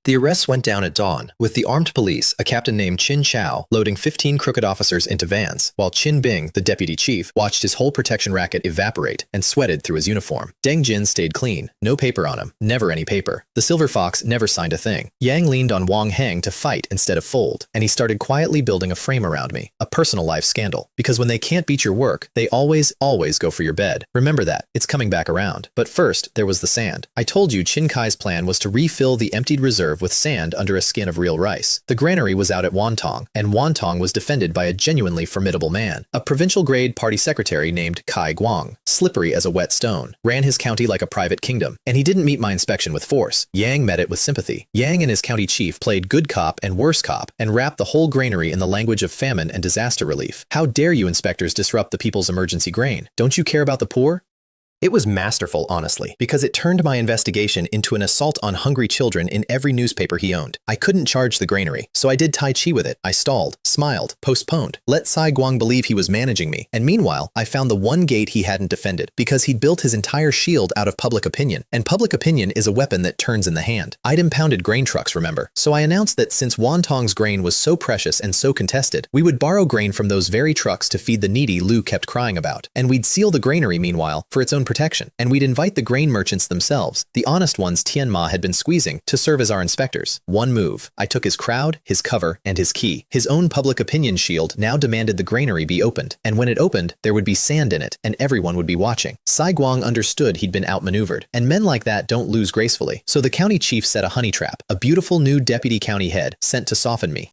The arrests went down at dawn, with the armed police, a captain named Qin Chao, loading 15 crooked officers into vans, while Qin Bing, the deputy chief, watched his whole protection racket evaporate and sweated through his uniform. Deng Jin stayed clean, no paper on him, never any paper. The Silver Fox never signed a thing. Yang leaned on Wang Heng to fight instead of fold, and he started quietly building a frame around me, a personal life scandal. Because when they can't beat your work, they always go for your bed. Remember that, it's coming back around. But first, there was the sand. I told you Qin Kai's plan was to refill the emptied reserve with sand under a skin of real rice. The granary was out at Wantong, and Wantong was defended by a genuinely formidable man, a provincial-grade party secretary named Kai Guang, slippery as a wet stone, ran his county like a private kingdom, and he didn't meet my inspection with force. Yang met it with sympathy. Yang and his county chief played good cop and worse cop, and wrapped the whole granary in the language of famine and disaster relief. How dare you inspectors disrupt the people's emergency grain? Don't you care about the poor? It was masterful, honestly, because it turned my investigation into an assault on hungry children in every newspaper he owned. I couldn't charge the granary, so I did Tai Chi with it. I stalled, smiled, postponed, let Sai Guang believe he was managing me, and meanwhile, I found the one gate he hadn't defended, because he'd built his entire shield out of public opinion, and public opinion is a weapon that turns in the hand. I'd impounded grain trucks, remember? So I announced that since Wantong's grain was so precious and so contested, we would borrow grain from those very trucks to feed the needy Lu kept crying about, and we'd seal the granary, meanwhile, for its own protection, and we'd invite the grain merchants themselves, the honest ones Tian Ma had been squeezing, to serve as our inspectors. One move. I took his crowd, his cover, and his key. His own public opinion shield now demanded the granary be opened, and when it opened, there would be sand in it, and everyone would be watching. Sai Guang understood he'd been outmaneuvered, and men like that don't lose gracefully, so the county chief set a honey trap, a beautiful new deputy county head, sent to soften me.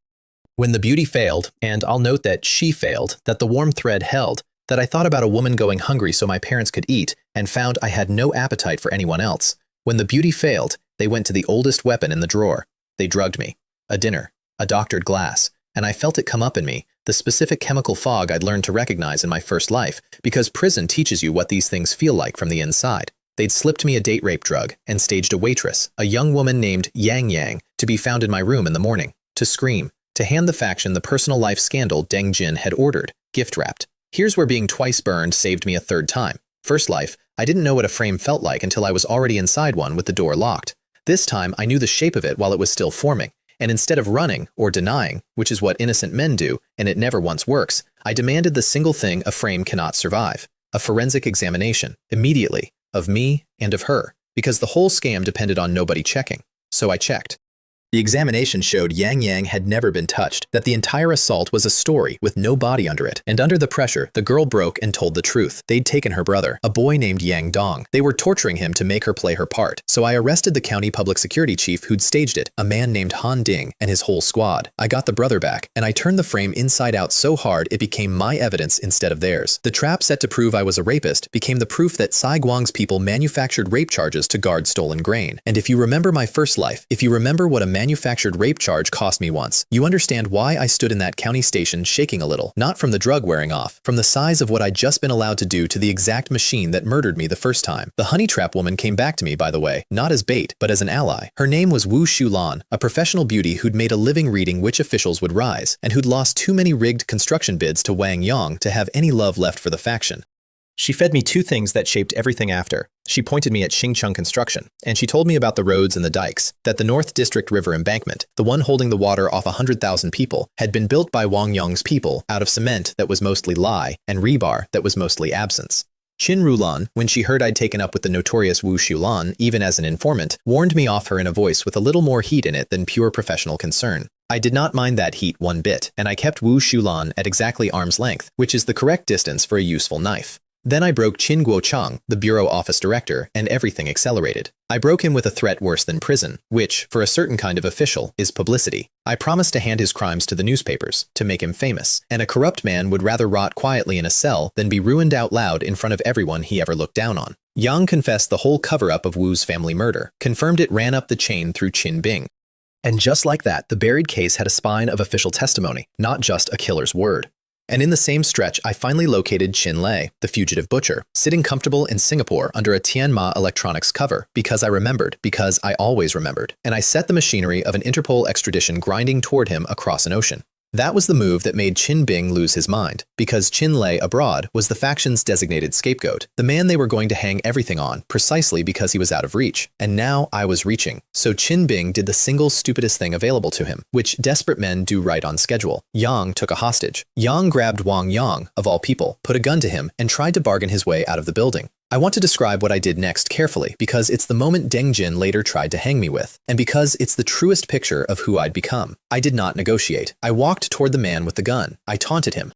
When the beauty failed, and I'll note that she failed, that the warm thread held, that I thought about a woman going hungry so my parents could eat, and found I had no appetite for anyone else. When the beauty failed, they went to the oldest weapon in the drawer. They drugged me. A dinner. A doctored glass. And I felt it come up in me, the specific chemical fog I'd learned to recognize in my first life, because prison teaches you what these things feel like from the inside. They'd slipped me a date rape drug, and staged a waitress, a young woman named Yang Yang, to be found in my room in the morning, to scream, to hand the faction the personal life scandal Deng Jin had ordered, gift-wrapped. Here's where being twice burned saved me a third time. First life, I didn't know what a frame felt like until I was already inside one with the door locked. This time, I knew the shape of it while it was still forming, and instead of running or denying, which is what innocent men do, and it never once works, I demanded the single thing a frame cannot survive, a forensic examination, immediately, of me and of her, because the whole scam depended on nobody checking. So I checked. The examination showed Yang Yang had never been touched, that the entire assault was a story with no body under it. And under the pressure, the girl broke and told the truth. They'd taken her brother, a boy named Yang Dong. They were torturing him to make her play her part. So I arrested the county public security chief who'd staged it, a man named Han Ding, and his whole squad. I got the brother back, and I turned the frame inside out so hard it became my evidence instead of theirs. The trap set to prove I was a rapist became the proof that Sai Guang's people manufactured rape charges to guard stolen grain. And if you remember my first life, if you remember what a manufactured rape charge cost me once, you understand why I stood in that county station shaking a little, not from the drug wearing off, from the size of what I'd just been allowed to do to the exact machine that murdered me the first time. The honey trap woman came back to me, by the way, not as bait, but as an ally. Her name was Wu Shulan, a professional beauty who'd made a living reading which officials would rise, and who'd lost too many rigged construction bids to Wang Yang to have any love left for the faction. She fed me two things that shaped everything after. She pointed me at Xingcheng Construction, and she told me about the roads and the dikes, that the North District River embankment, the one holding the water off 100,000 people, had been built by Wang Yang's people out of cement that was mostly lye and rebar that was mostly absence. Qin Rulan, when she heard I'd taken up with the notorious Wu Shulan, even as an informant, warned me off her in a voice with a little more heat in it than pure professional concern. I did not mind that heat one bit, and I kept Wu Shulan at exactly arm's length, which is the correct distance for a useful knife. Then I broke Qin Guochang, the bureau office director, and everything accelerated. I broke him with a threat worse than prison, which, for a certain kind of official, is publicity. I promised to hand his crimes to the newspapers, to make him famous, and a corrupt man would rather rot quietly in a cell than be ruined out loud in front of everyone he ever looked down on. Yang confessed the whole cover-up of Wu's family murder, confirmed it ran up the chain through Qin Bing. And just like that, the buried case had a spine of official testimony, not just a killer's word. And in the same stretch, I finally located Qin Lei, the fugitive butcher, sitting comfortable in Singapore under a Tianma Electronics cover, because I always remembered, and I set the machinery of an Interpol extradition grinding toward him across an ocean. That was the move that made Qin Bing lose his mind, because Qin Lei abroad was the faction's designated scapegoat, the man they were going to hang everything on, precisely because he was out of reach. And now I was reaching. So Qin Bing did the single stupidest thing available to him, which desperate men do right on schedule. Yang took a hostage. Yang grabbed Wang Yang, of all people, put a gun to him, and tried to bargain his way out of the building. I want to describe what I did next carefully, because it's the moment Deng Jin later tried to hang me with, and because it's the truest picture of who I'd become. I did not negotiate. I walked toward the man with the gun. I taunted him.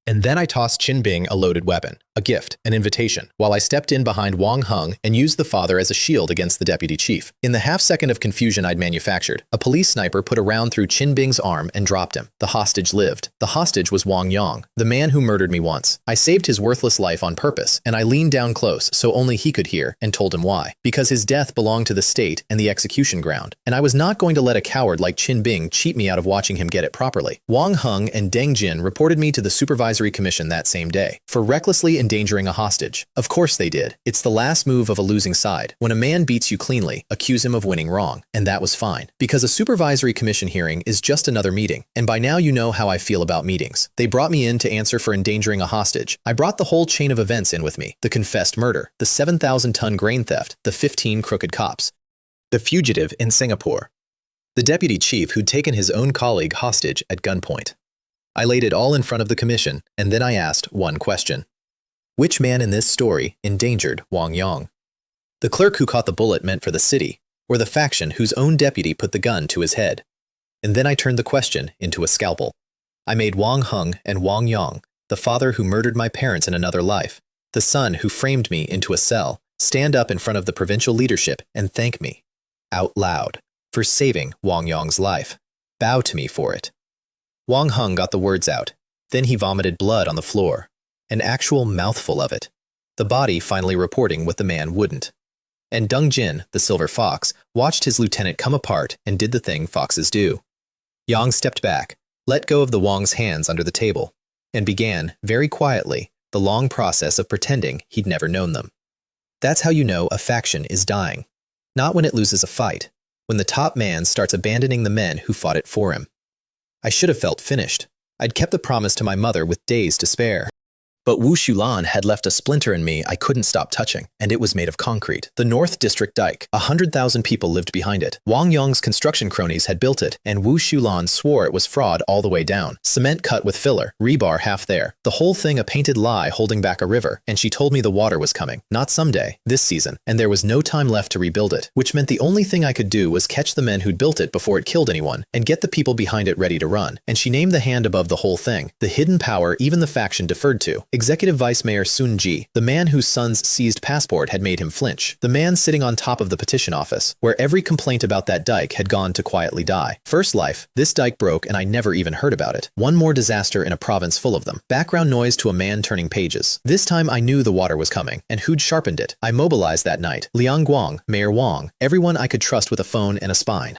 And then I tossed Qin Bing a loaded weapon, a gift, an invitation, while I stepped in behind Wang Heng and used the father as a shield against the deputy chief. In the half-second of confusion I'd manufactured, a police sniper put a round through Qin Bing's arm and dropped him. The hostage lived. The hostage was Wang Yang, the man who murdered me once. I saved his worthless life on purpose, and I leaned down close so only he could hear, and told him why. Because his death belonged to the state and the execution ground, and I was not going to let a coward like Qin Bing cheat me out of watching him get it properly. Wang Heng and Deng Jin reported me to the supervisory commission that same day for recklessly endangering a hostage. Of course they did. It's the last move of a losing side. When a man beats you cleanly, accuse him of winning wrong. And that was fine. Because a supervisory commission hearing is just another meeting. And by now you know how I feel about meetings. They brought me in to answer for endangering a hostage. I brought the whole chain of events in with me. The confessed murder, the 7,000-ton grain theft, the 15 crooked cops, the fugitive in Singapore, the deputy chief who'd taken his own colleague hostage at gunpoint. I laid it all in front of the commission, and then I asked one question. Which man in this story endangered Wang Yang? The clerk who caught the bullet meant for the city, or the faction whose own deputy put the gun to his head? And then I turned the question into a scalpel. I made Wang Heng and Wang Yang, the father who murdered my parents in another life, the son who framed me into a cell, stand up in front of the provincial leadership and thank me, out loud, for saving Wang Yang's life. Bow to me for it. Wang Heng got the words out. Then he vomited blood on the floor. An actual mouthful of it. The body finally reporting what the man wouldn't. And Deng Jin, the silver fox, watched his lieutenant come apart and did the thing foxes do. Yang stepped back, let go of the Wang's hands under the table, and began, very quietly, the long process of pretending he'd never known them. That's how you know a faction is dying. Not when it loses a fight, when the top man starts abandoning the men who fought it for him. I should have felt finished. I'd kept the promise to my mother with days to spare. But Wu Shulan had left a splinter in me I couldn't stop touching, and it was made of concrete. The North District Dike. 100,000 people lived behind it. Wang Yang's construction cronies had built it, and Wu Shulan swore it was fraud all the way down. Cement cut with filler, rebar half there. The whole thing a painted lie holding back a river, and she told me the water was coming. Not someday, this season, and there was no time left to rebuild it, which meant the only thing I could do was catch the men who'd built it before it killed anyone, and get the people behind it ready to run. And she named the hand above the whole thing, the hidden power even the faction deferred to. Executive Vice Mayor Sun Ji, the man whose son's seized passport had made him flinch. The man sitting on top of the petition office, where every complaint about that dike had gone to quietly die. First life, this dike broke and I never even heard about it. One more disaster in a province full of them. Background noise to a man turning pages. This time I knew the water was coming, and who'd sharpened it. I mobilized that night. Liang Guang, Mayor Wang, everyone I could trust with a phone and a spine.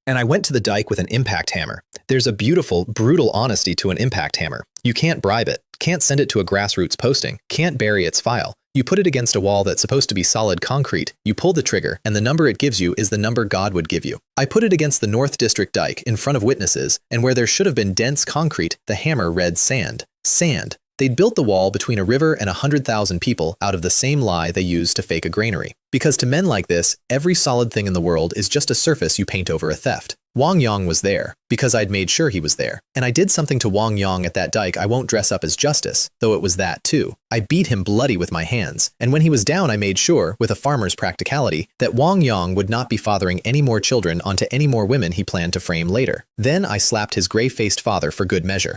And I went to the dike with an impact hammer. There's a beautiful, brutal honesty to an impact hammer. You can't bribe it, can't send it to a grassroots posting, can't bury its file. You put it against a wall that's supposed to be solid concrete, you pull the trigger, and the number it gives you is the number God would give you. I put it against the North District dike in front of witnesses, and where there should have been dense concrete, the hammer read sand. Sand. They'd built the wall between a river and 100,000 people out of the same lie they used to fake a granary. Because to men like this, every solid thing in the world is just a surface you paint over a theft. Wang Yang was there, because I'd made sure he was there. And I did something to Wang Yang at that dike I won't dress up as justice, though it was that too. I beat him bloody with my hands, and when he was down I made sure, with a farmer's practicality, that Wang Yang would not be fathering any more children onto any more women he planned to frame later. Then I slapped his gray-faced father for good measure.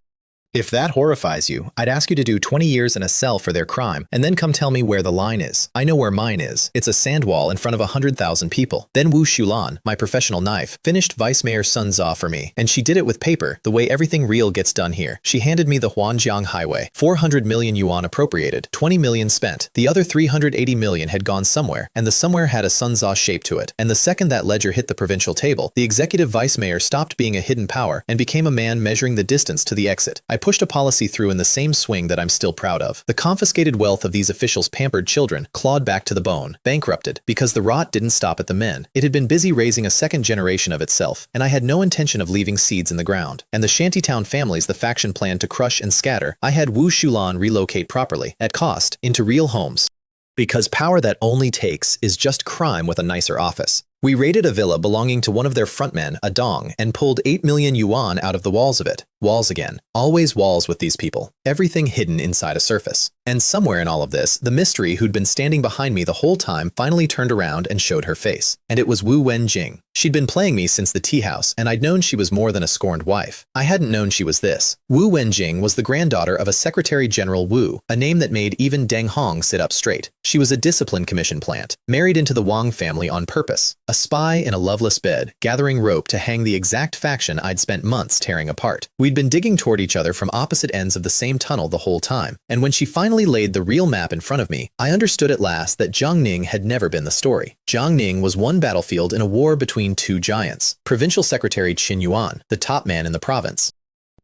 If that horrifies you, I'd ask you to do 20 years in a cell for their crime, and then come tell me where the line is. I know where mine is. It's a sand wall in front of 100,000 people. Then Wu Shulan, my professional knife, finished Vice Mayor Sun Za for me, and she did it with paper, the way everything real gets done here. She handed me the Huanjiang Highway, 400 million yuan appropriated, 20 million spent. The other 380 million had gone somewhere, and the somewhere had a Sun Za shape to it. And the second that ledger hit the provincial table, the executive vice mayor stopped being a hidden power and became a man measuring the distance to the exit. I pushed a policy through in the same swing that I'm still proud of. The confiscated wealth of these officials' pampered children clawed back to the bone, bankrupted, because the rot didn't stop at the men. It had been busy raising a second generation of itself, and I had no intention of leaving seeds in the ground. And the shantytown families the faction planned to crush and scatter, I had Wu Shulan relocate properly, at cost, into real homes. Because power that only takes is just crime with a nicer office. We raided a villa belonging to one of their frontmen, a Dong, and pulled 8 million yuan out of the walls of it. Walls again. Always walls with these people. Everything hidden inside a surface. And somewhere in all of this, the mystery who'd been standing behind me the whole time finally turned around and showed her face. And it was Wu Wenjing. She'd been playing me since the tea house, and I'd known she was more than a scorned wife. I hadn't known she was this. Wu Wenjing was the granddaughter of a Secretary General Wu, a name that made even Deng Hong sit up straight. She was a discipline commission plant, married into the Wang family on purpose. A spy in a loveless bed, gathering rope to hang the exact faction I'd spent months tearing apart. We'd been digging toward each other from opposite ends of the same tunnel the whole time, and when she finally laid the real map in front of me, I understood at last that Jiangning had never been the story. Jiangning was one battlefield in a war between two giants, Provincial Secretary Qin Yuan, the top man in the province,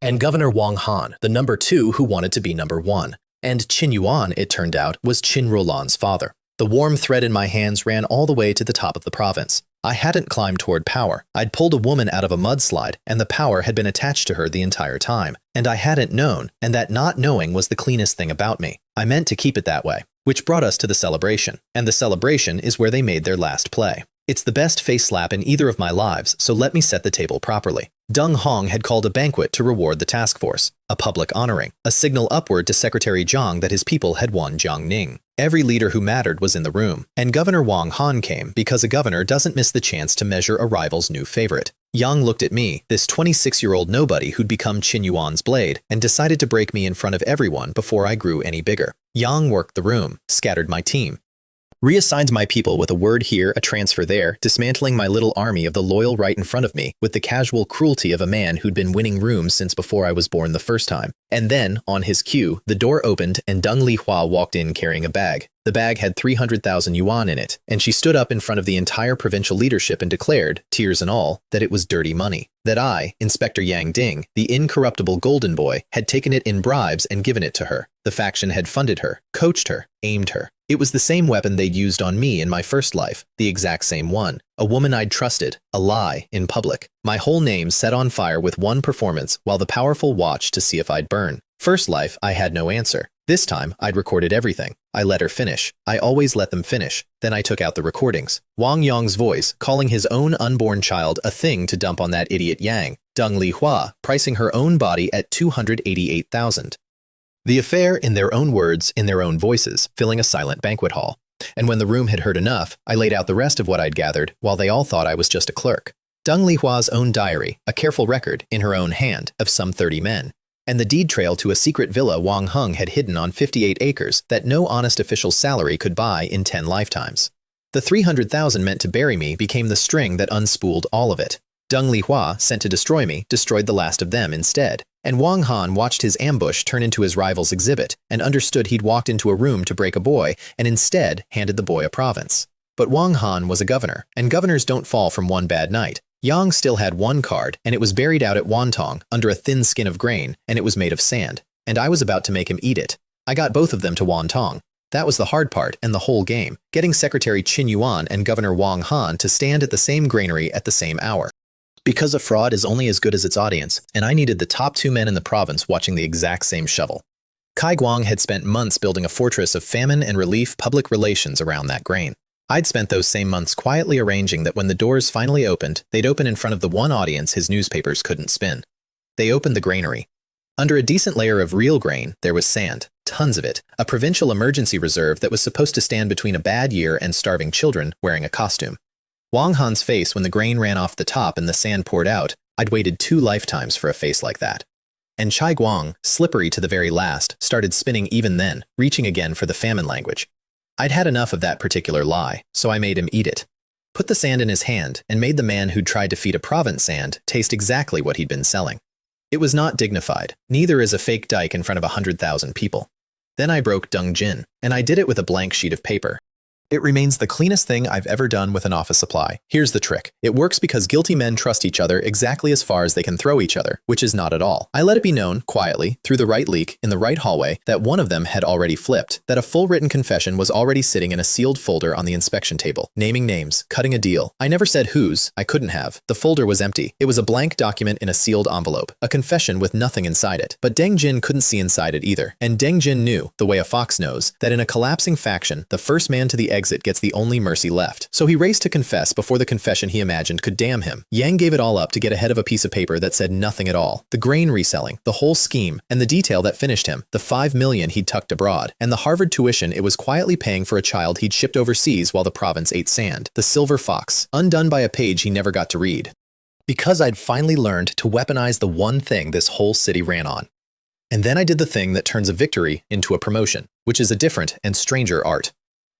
and Governor Wang Han, the number 2 who wanted to be number 1. And Qin Yuan, it turned out, was Qin Rolan's father. The warm thread in my hands ran all the way to the top of the province. I hadn't climbed toward power. I'd pulled a woman out of a mudslide, and the power had been attached to her the entire time. And I hadn't known, and that not knowing was the cleanest thing about me. I meant to keep it that way. Which brought us to the celebration. And the celebration is where they made their last play. It's the best face slap in either of my lives, so let me set the table properly. Deng Hong had called a banquet to reward the task force, a public honoring, a signal upward to Secretary Zhang that his people had won Jiangning. Every leader who mattered was in the room, and Governor Wang Han came because a governor doesn't miss the chance to measure a rival's new favorite. Yang looked at me, this 26-year-old nobody who'd become Qin Yuan's blade, and decided to break me in front of everyone before I grew any bigger. Yang worked the room, scattered my team, reassigned my people with a word here, a transfer there, dismantling my little army of the loyal right in front of me with the casual cruelty of a man who'd been winning rooms since before I was born the first time. And then, on his cue, the door opened and Deng Lihua walked in carrying a bag. The bag had 300,000 yuan in it, and she stood up in front of the entire provincial leadership and declared, tears and all, that it was dirty money. That I, Inspector Yang Ding, the incorruptible golden boy, had taken it in bribes and given it to her. The faction had funded her, coached her, aimed her. It was the same weapon they'd used on me in my first life, the exact same one. A woman I'd trusted, a lie, in public. My whole name set on fire with one performance while the powerful watched to see if I'd burn. First life, I had no answer. This time, I'd recorded everything. I let her finish. I always let them finish. Then I took out the recordings. Wang Yang's voice, calling his own unborn child a thing to dump on that idiot Yang. Deng Lihua, pricing her own body at 288,000. The affair, in their own words, in their own voices, filling a silent banquet hall. And when the room had heard enough, I laid out the rest of what I'd gathered, while they all thought I was just a clerk. Deng Lihua's own diary, a careful record, in her own hand, of some 30 men. And the deed trail to a secret villa Wang Heng had hidden on 58 acres that no honest official's salary could buy in 10 lifetimes. The 300,000 meant to bury me became the string that unspooled all of it. Deng Lihua, sent to destroy me, destroyed the last of them instead. And Wang Han watched his ambush turn into his rival's exhibit and understood he'd walked into a room to break a boy and instead handed the boy a province. But Wang Han was a governor, and governors don't fall from one bad night. Yang still had one card, and it was buried out at Wantong under a thin skin of grain, and it was made of sand. And I was about to make him eat it. I got both of them to Wantong. That was the hard part and the whole game, getting Secretary Qin Yuan and Governor Wang Han to stand at the same granary at the same hour. Because a fraud is only as good as its audience, and I needed the top 2 men in the province watching the exact same shovel. Kai Guang had spent months building a fortress of famine and relief public relations around that grain. I'd spent those same months quietly arranging that when the doors finally opened, they'd open in front of the one audience his newspapers couldn't spin. They opened the granary. Under a decent layer of real grain, there was sand, tons of it, a provincial emergency reserve that was supposed to stand between a bad year and starving children wearing a costume. Wang Han's face when the grain ran off the top and the sand poured out, I'd waited 2 lifetimes for a face like that. And Chai Guang, slippery to the very last, started spinning even then, reaching again for the famine language. I'd had enough of that particular lie, so I made him eat it. Put the sand in his hand and made the man who'd tried to feed a province sand taste exactly what he'd been selling. It was not dignified, neither is a fake dike in front of 100,000 people. Then I broke Deng Jin, and I did it with a blank sheet of paper. It remains the cleanest thing I've ever done with an office supply. Here's the trick. It works because guilty men trust each other exactly as far as they can throw each other, which is not at all. I let it be known, quietly, through the right leak, in the right hallway, that one of them had already flipped, that a full written confession was already sitting in a sealed folder on the inspection table, naming names, cutting a deal. I never said whose, I couldn't have. The folder was empty. It was a blank document in a sealed envelope, a confession with nothing inside it. But Deng Jin couldn't see inside it either. And Deng Jin knew, the way a fox knows, that in a collapsing faction, the first man to the exit gets the only mercy left. So he raced to confess before the confession he imagined could damn him. Yang gave it all up to get ahead of a piece of paper that said nothing at all. The grain reselling, the whole scheme, and the detail that finished him, the 5 million he'd tucked abroad, and the Harvard tuition it was quietly paying for a child he'd shipped overseas while the province ate sand. The silver fox, undone by a page he never got to read. Because I'd finally learned to weaponize the one thing this whole city ran on. And then I did the thing that turns a victory into a promotion, which is a different and stranger art.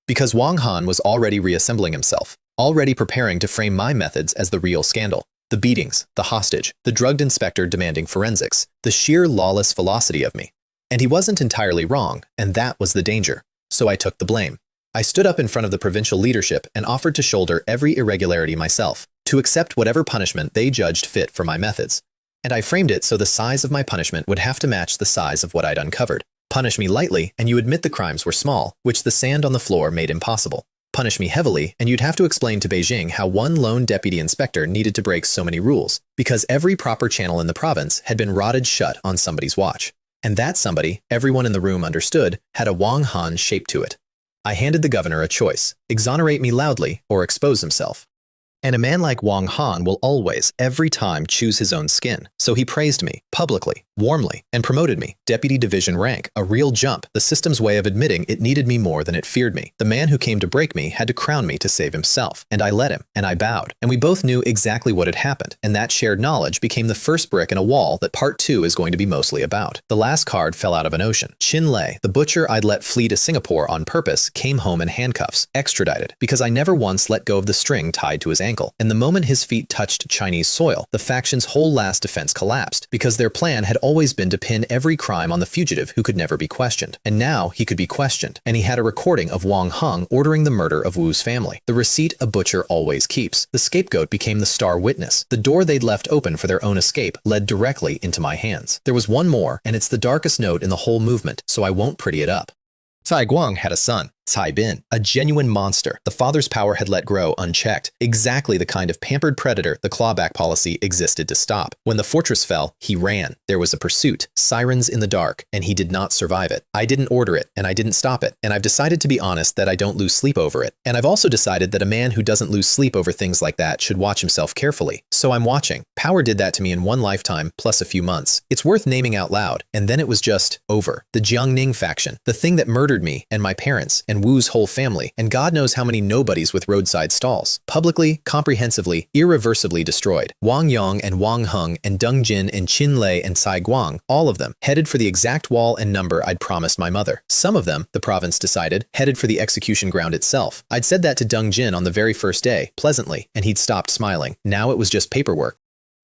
Because Wang Han was already reassembling himself, already preparing to frame my methods as the real scandal. The beatings, the hostage, the drugged inspector demanding forensics, the sheer lawless velocity of me. And he wasn't entirely wrong, and that was the danger. So I took the blame. I stood up in front of the provincial leadership and offered to shoulder every irregularity myself, to accept whatever punishment they judged fit for my methods. And I framed it so the size of my punishment would have to match the size of what I'd uncovered. Punish me lightly, and you admit the crimes were small, which the sand on the floor made impossible. Punish me heavily, and you'd have to explain to Beijing how one lone deputy inspector needed to break so many rules, because every proper channel in the province had been rotted shut on somebody's watch. And that somebody, everyone in the room understood, had a Wang Han shape to it. I handed the governor a choice: exonerate me loudly or expose himself. And a man like Wang Han will always, every time, choose his own skin. So he praised me, publicly, warmly, and promoted me. Deputy division rank, a real jump, the system's way of admitting it needed me more than it feared me. The man who came to break me had to crown me to save himself. And I let him, and I bowed. And we both knew exactly what had happened. And that shared knowledge became the first brick in a wall that part 2 is going to be mostly about. The last card fell out of an ocean. Chin Lei, the butcher I'd let flee to Singapore on purpose, came home in handcuffs, extradited, because I never once let go of the string tied to his ankle. And the moment his feet touched Chinese soil, the faction's whole last defense collapsed, because their plan had always been to pin every crime on the fugitive who could never be questioned. And now he could be questioned, and he had a recording of Wang Hung ordering the murder of Wu's family. The receipt a butcher always keeps. The scapegoat became the star witness. The door they'd left open for their own escape led directly into my hands. There was one more, and it's the darkest note in the whole movement, so I won't pretty it up. Cai Guang had a son, Cai Bin, a genuine monster. The father's power had let grow unchecked, exactly the kind of pampered predator the clawback policy existed to stop. When the fortress fell, he ran. There was a pursuit, sirens in the dark, and he did not survive it. I didn't order it, and I didn't stop it, and I've decided to be honest that I don't lose sleep over it. And I've also decided that a man who doesn't lose sleep over things like that should watch himself carefully. So I'm watching. Power did that to me in one lifetime, plus a few months. It's worth naming out loud, and then it was just over. The Jiangning faction, the thing that murdered me and my parents, and Wu's whole family, and God knows how many nobodies with roadside stalls. Publicly, comprehensively, irreversibly destroyed. Wang Yong and Wang Hung and Deng Jin and Qin Lei and Cai Guang, all of them, headed for the exact wall and number I'd promised my mother. Some of them, the province decided, headed for the execution ground itself. I'd said that to Deng Jin on the very first day, pleasantly, and he'd stopped smiling. Now it was just paperwork.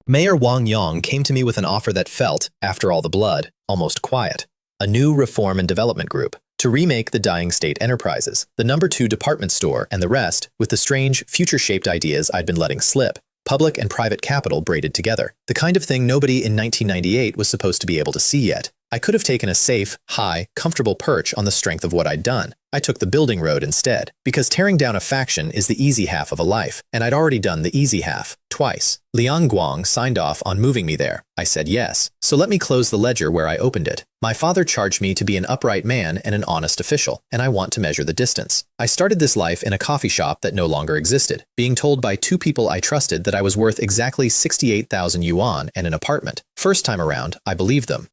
Mayor Wang Yong came to me with an offer that felt, after all the blood, almost quiet. A new reform and development group to remake the dying state enterprises, the number 2 department store, and the rest, with the strange, future-shaped ideas I'd been letting slip. Public and private capital braided together. The kind of thing nobody in 1998 was supposed to be able to see yet. I could have taken a safe, high, comfortable perch on the strength of what I'd done. I took the building road instead, because tearing down a faction is the easy half of a life, and I'd already done the easy half, twice. Liang Guang signed off on moving me there. I said yes. So let me close the ledger where I opened it. My father charged me to be an upright man and an honest official, and I want to measure the distance. I started this life in a coffee shop that no longer existed, being told by 2 people I trusted that I was worth exactly 68,000 yuan and an apartment. First time around, I believed them.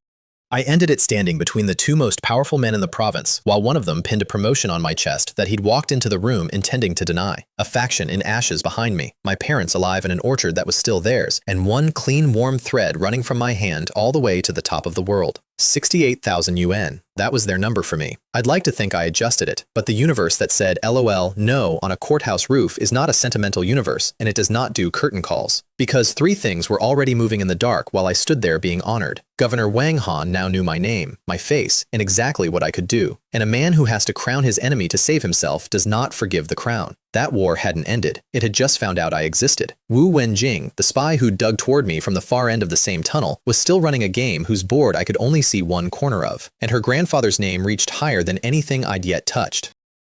I ended it standing between the 2 most powerful men in the province, while one of them pinned a promotion on my chest that he'd walked into the room intending to deny. A faction in ashes behind me, my parents alive in an orchard that was still theirs, and one clean, warm thread running from my hand all the way to the top of the world. 68,000 yuan. That was their number for me. I'd like to think I adjusted it, but the universe that said LOL no on a courthouse roof is not a sentimental universe, and it does not do curtain calls. Because 3 things were already moving in the dark while I stood there being honored. Governor Wang Han now knew my name, my face, and exactly what I could do. And a man who has to crown his enemy to save himself does not forgive the crown. That war hadn't ended. It had just found out I existed. Wu Wenjing, the spy who dug toward me from the far end of the same tunnel, was still running a game whose board I could only see one corner of, and her grandfather's name reached higher than anything I'd yet touched.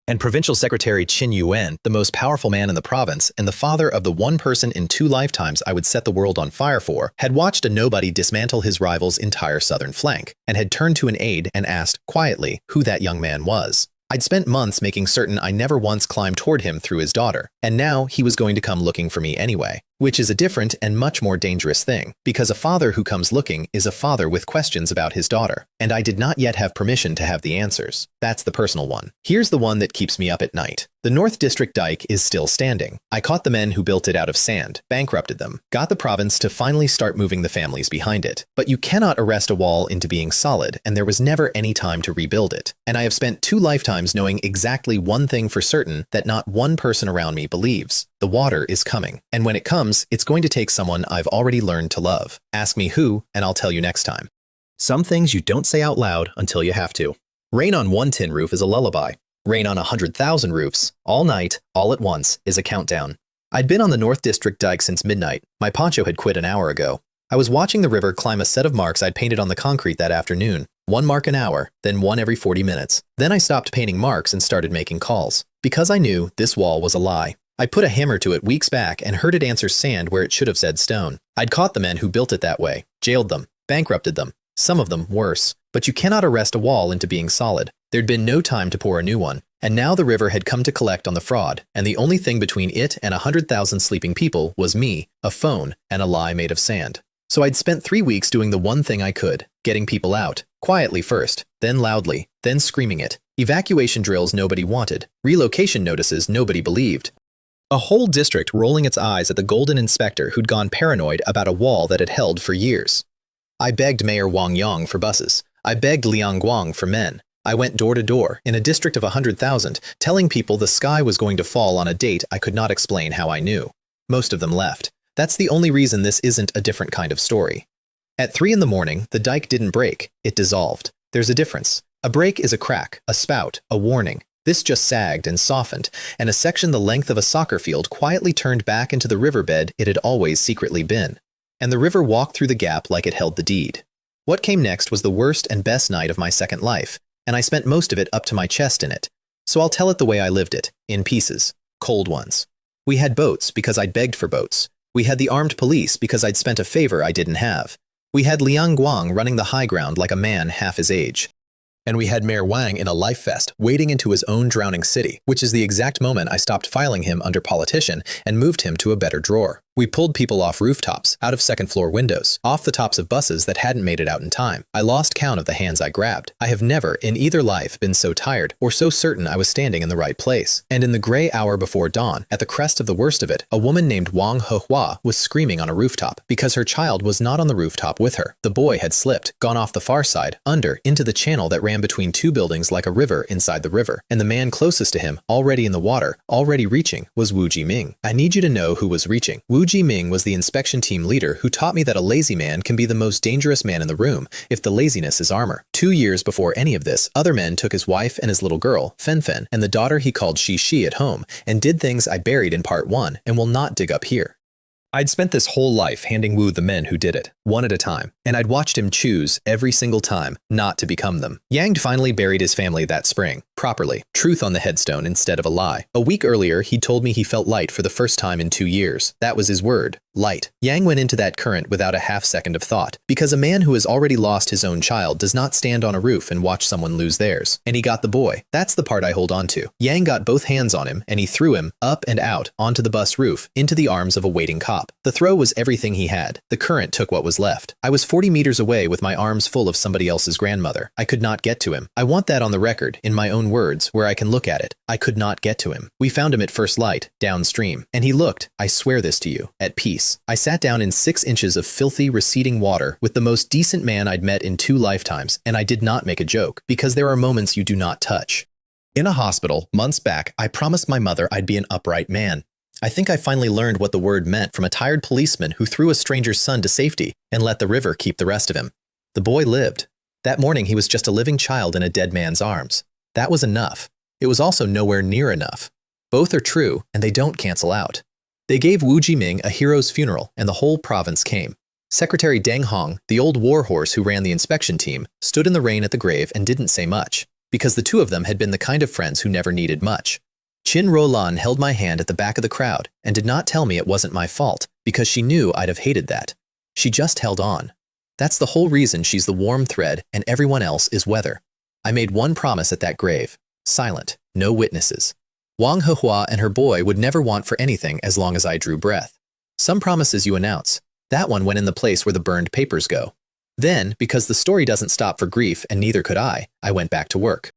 And Provincial Secretary Qin Yuan, the most powerful man in the province and the father of the one person in 2 lifetimes I would set the world on fire for, had watched a nobody dismantle his rival's entire southern flank, and had turned to an aide and asked, quietly, who that young man was. I'd spent months making certain I never once climbed toward him through his daughter, and now he was going to come looking for me anyway. Which is a different and much more dangerous thing, because a father who comes looking is a father with questions about his daughter, and I did not yet have permission to have the answers. That's the personal one. Here's the one that keeps me up at night. The North District dike is still standing. I caught the men who built it out of sand, bankrupted them, got the province to finally start moving the families behind it. But you cannot arrest a wall into being solid, and there was never any time to rebuild it. And I have spent 2 lifetimes knowing exactly one thing for certain that not one person around me believes. The water is coming, and when it comes, it's going to take someone I've already learned to love. Ask me who, and I'll tell you next time. Some things you don't say out loud until you have to. Rain on 1 tin roof is a lullaby. Rain on 100,000 roofs, all night, all at once, is a countdown. I'd been on the North District dike since midnight. My poncho had quit an hour ago. I was watching the river climb a set of marks I'd painted on the concrete that afternoon. 1 mark an hour, then 1 every 40 minutes. Then I stopped painting marks and started making calls. Because I knew this wall was a lie. I put a hammer to it weeks back and heard it answer sand where it should have said stone. I'd caught the men who built it that way, jailed them, bankrupted them, some of them worse. But you cannot arrest a wall into being solid. There'd been no time to pour a new one. And now the river had come to collect on the fraud, and the only thing between it and 100,000 sleeping people was me, a phone, and a lie made of sand. So I'd spent 3 weeks doing the one thing I could, getting people out, quietly first, then loudly, then screaming it. Evacuation drills nobody wanted, relocation notices nobody believed. A whole district rolling its eyes at the golden inspector who'd gone paranoid about a wall that had held for years. I begged Mayor Wang Yang for buses. I begged Liang Guang for men. I went door to door, in a district of 100,000, telling people the sky was going to fall on a date I could not explain how I knew. Most of them left. That's the only reason this isn't a different kind of story. At 3 in the morning, the dike didn't break, it dissolved. There's a difference. A break is a crack, a spout, a warning. This just sagged and softened, and a section the length of a soccer field quietly turned back into the riverbed it had always secretly been. And the river walked through the gap like it held the deed. What came next was the worst and best night of my second life, and I spent most of it up to my chest in it. So I'll tell it the way I lived it, in pieces, cold ones. We had boats because I'd begged for boats. We had the armed police because I'd spent a favor I didn't have. We had Liang Guang running the high ground like a man half his age. And we had Mayor Wang in a life vest, wading into his own drowning city, which is the exact moment I stopped filing him under politician and moved him to a better drawer. We pulled people off rooftops, out of second-floor windows, off the tops of buses that hadn't made it out in time. I lost count of the hands I grabbed. I have never, in either life, been so tired or so certain I was standing in the right place. And in the gray hour before dawn, at the crest of the worst of it, a woman named Wang Hehua was screaming on a rooftop because her child was not on the rooftop with her. The boy had slipped, gone off the far side, under, into the channel that ran between two buildings like a river inside the river. And the man closest to him, already in the water, already reaching, was Wu Jiming. I need you to know who was reaching. Wu Jiming was the inspection team leader who taught me that a lazy man can be the most dangerous man in the room if the laziness is armor. 2 years before any of this, other men took his wife and his little girl, Fen Fen, and the daughter he called Shi at home, and did things I buried in part 1 and will not dig up here. I'd spent this whole life handing Wu the men who did it, one at a time, and I'd watched him choose, every single time, not to become them. Yang finally buried his family that spring, properly, truth on the headstone instead of a lie. A week earlier, he told me he felt light for the first time in 2 years. That was his word, light. Yang went into that current without a half-second of thought, because a man who has already lost his own child does not stand on a roof and watch someone lose theirs. And he got the boy. That's the part I hold on to. Yang got both hands on him, and he threw him, up and out, onto the bus roof, into the arms of a waiting cop. The throw was everything he had. The current took what was left. I was 40 meters away with my arms full of somebody else's grandmother. I could not get to him. I want that on the record, in my own words, where I can look at it. I could not get to him. We found him at first light, downstream. And he looked, I swear this to you, at peace. I sat down in 6 inches of filthy, receding water with the most decent man I'd met in 2 lifetimes, and I did not make a joke, because there are moments you do not touch. In a hospital, months back, I promised my mother I'd be an upright man. I think I finally learned what the word meant from a tired policeman who threw a stranger's son to safety and let the river keep the rest of him. The boy lived. That morning he was just a living child in a dead man's arms. That was enough. It was also nowhere near enough. Both are true, and they don't cancel out. They gave Wu Jiming a hero's funeral, and the whole province came. Secretary Deng Hong, the old warhorse who ran the inspection team, stood in the rain at the grave and didn't say much, because the two of them had been the kind of friends who never needed much. Chin Rolan held my hand at the back of the crowd and did not tell me it wasn't my fault, because she knew I'd have hated that. She just held on. That's the whole reason she's the warm thread and everyone else is weather. I made one promise at that grave. Silent. No witnesses. Wang Hehua and her boy would never want for anything as long as I drew breath. Some promises you announce. That one went in the place where the burned papers go. Then, because the story doesn't stop for grief and neither could I went back to work.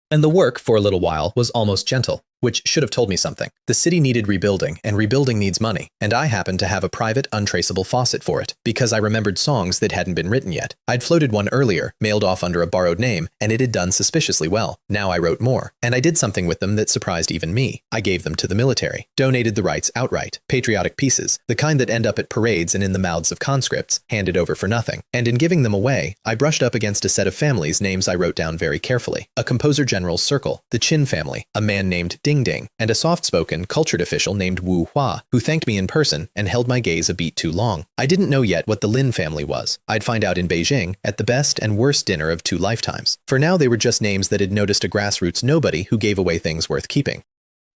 And the work, for a little while, was almost gentle, which should have told me something. The city needed rebuilding, and rebuilding needs money, and I happened to have a private, untraceable faucet for it, because I remembered songs that hadn't been written yet. I'd floated one earlier, mailed off under a borrowed name, and it had done suspiciously well. Now I wrote more, and I did something with them that surprised even me. I gave them to the military, donated the rights outright, patriotic pieces, the kind that end up at parades and in the mouths of conscripts, handed over for nothing. And in giving them away, I brushed up against a set of families' names I wrote down very carefully. A composer general's circle, the Chin family, a man named Ding Ding, and a soft-spoken, cultured official named Wu Hua, who thanked me in person and held my gaze a beat too long. I didn't know yet what the Lin family was. I'd find out in Beijing at the best and worst dinner of 2 lifetimes. For now, they were just names that had noticed a grassroots nobody who gave away things worth keeping.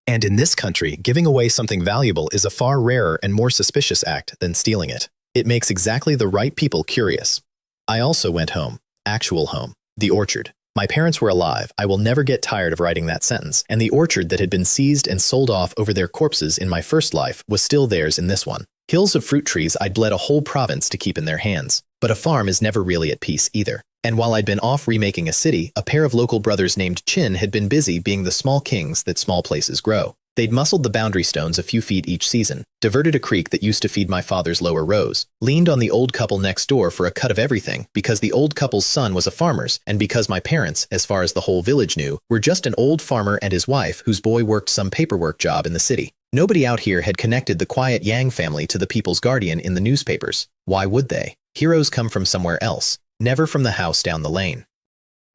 And in this country, giving away something valuable is a far rarer and more suspicious act than stealing it. It makes exactly the right people curious. I also went home. Actual home. The orchard. My parents were alive. I will never get tired of writing that sentence. And the orchard that had been seized and sold off over their corpses in my first life was still theirs in this one. Hills of fruit trees I'd bled a whole province to keep in their hands. But a farm is never really at peace either. And while I'd been off remaking a city, a pair of local brothers named Chin had been busy being the small kings that small places grow. They'd muscled the boundary stones a few feet each season, diverted a creek that used to feed my father's lower rows, leaned on the old couple next door for a cut of everything because the old couple's son was a farmer's, and because my parents, as far as the whole village knew, were just an old farmer and his wife whose boy worked some paperwork job in the city. Nobody out here had connected the quiet Yang family to the People's Guardian in the newspapers. Why would they? Heroes come from somewhere else, never from the house down the lane.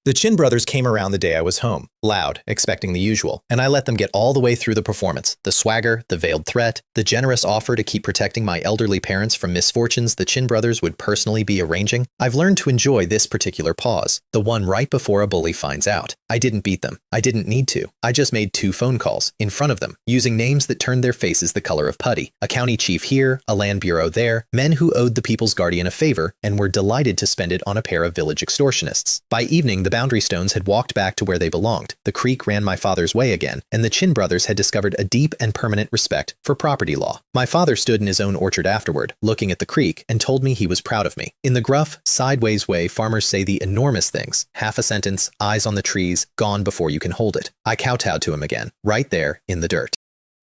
The Chin brothers came around the day I was home, loud, expecting the usual, and I let them get all the way through the performance. The swagger, the veiled threat, the generous offer to keep protecting my elderly parents from misfortunes the Chin brothers would personally be arranging. I've learned to enjoy this particular pause, the one right before a bully finds out. I didn't beat them. I didn't need to. I just made 2 phone calls, in front of them, using names that turned their faces the color of putty. A county chief here, a land bureau there, men who owed the People's Guardian a favor and were delighted to spend it on a pair of village extortionists. By evening, the boundary stones had walked back to where they belonged. The creek ran my father's way again, and the Chin brothers had discovered a deep and permanent respect for property law. My father stood in his own orchard afterward, looking at the creek, and told me he was proud of me. In the gruff, sideways way farmers say the enormous things, half a sentence, eyes on the trees, gone before you can hold it. I kowtowed to him again, right there in the dirt.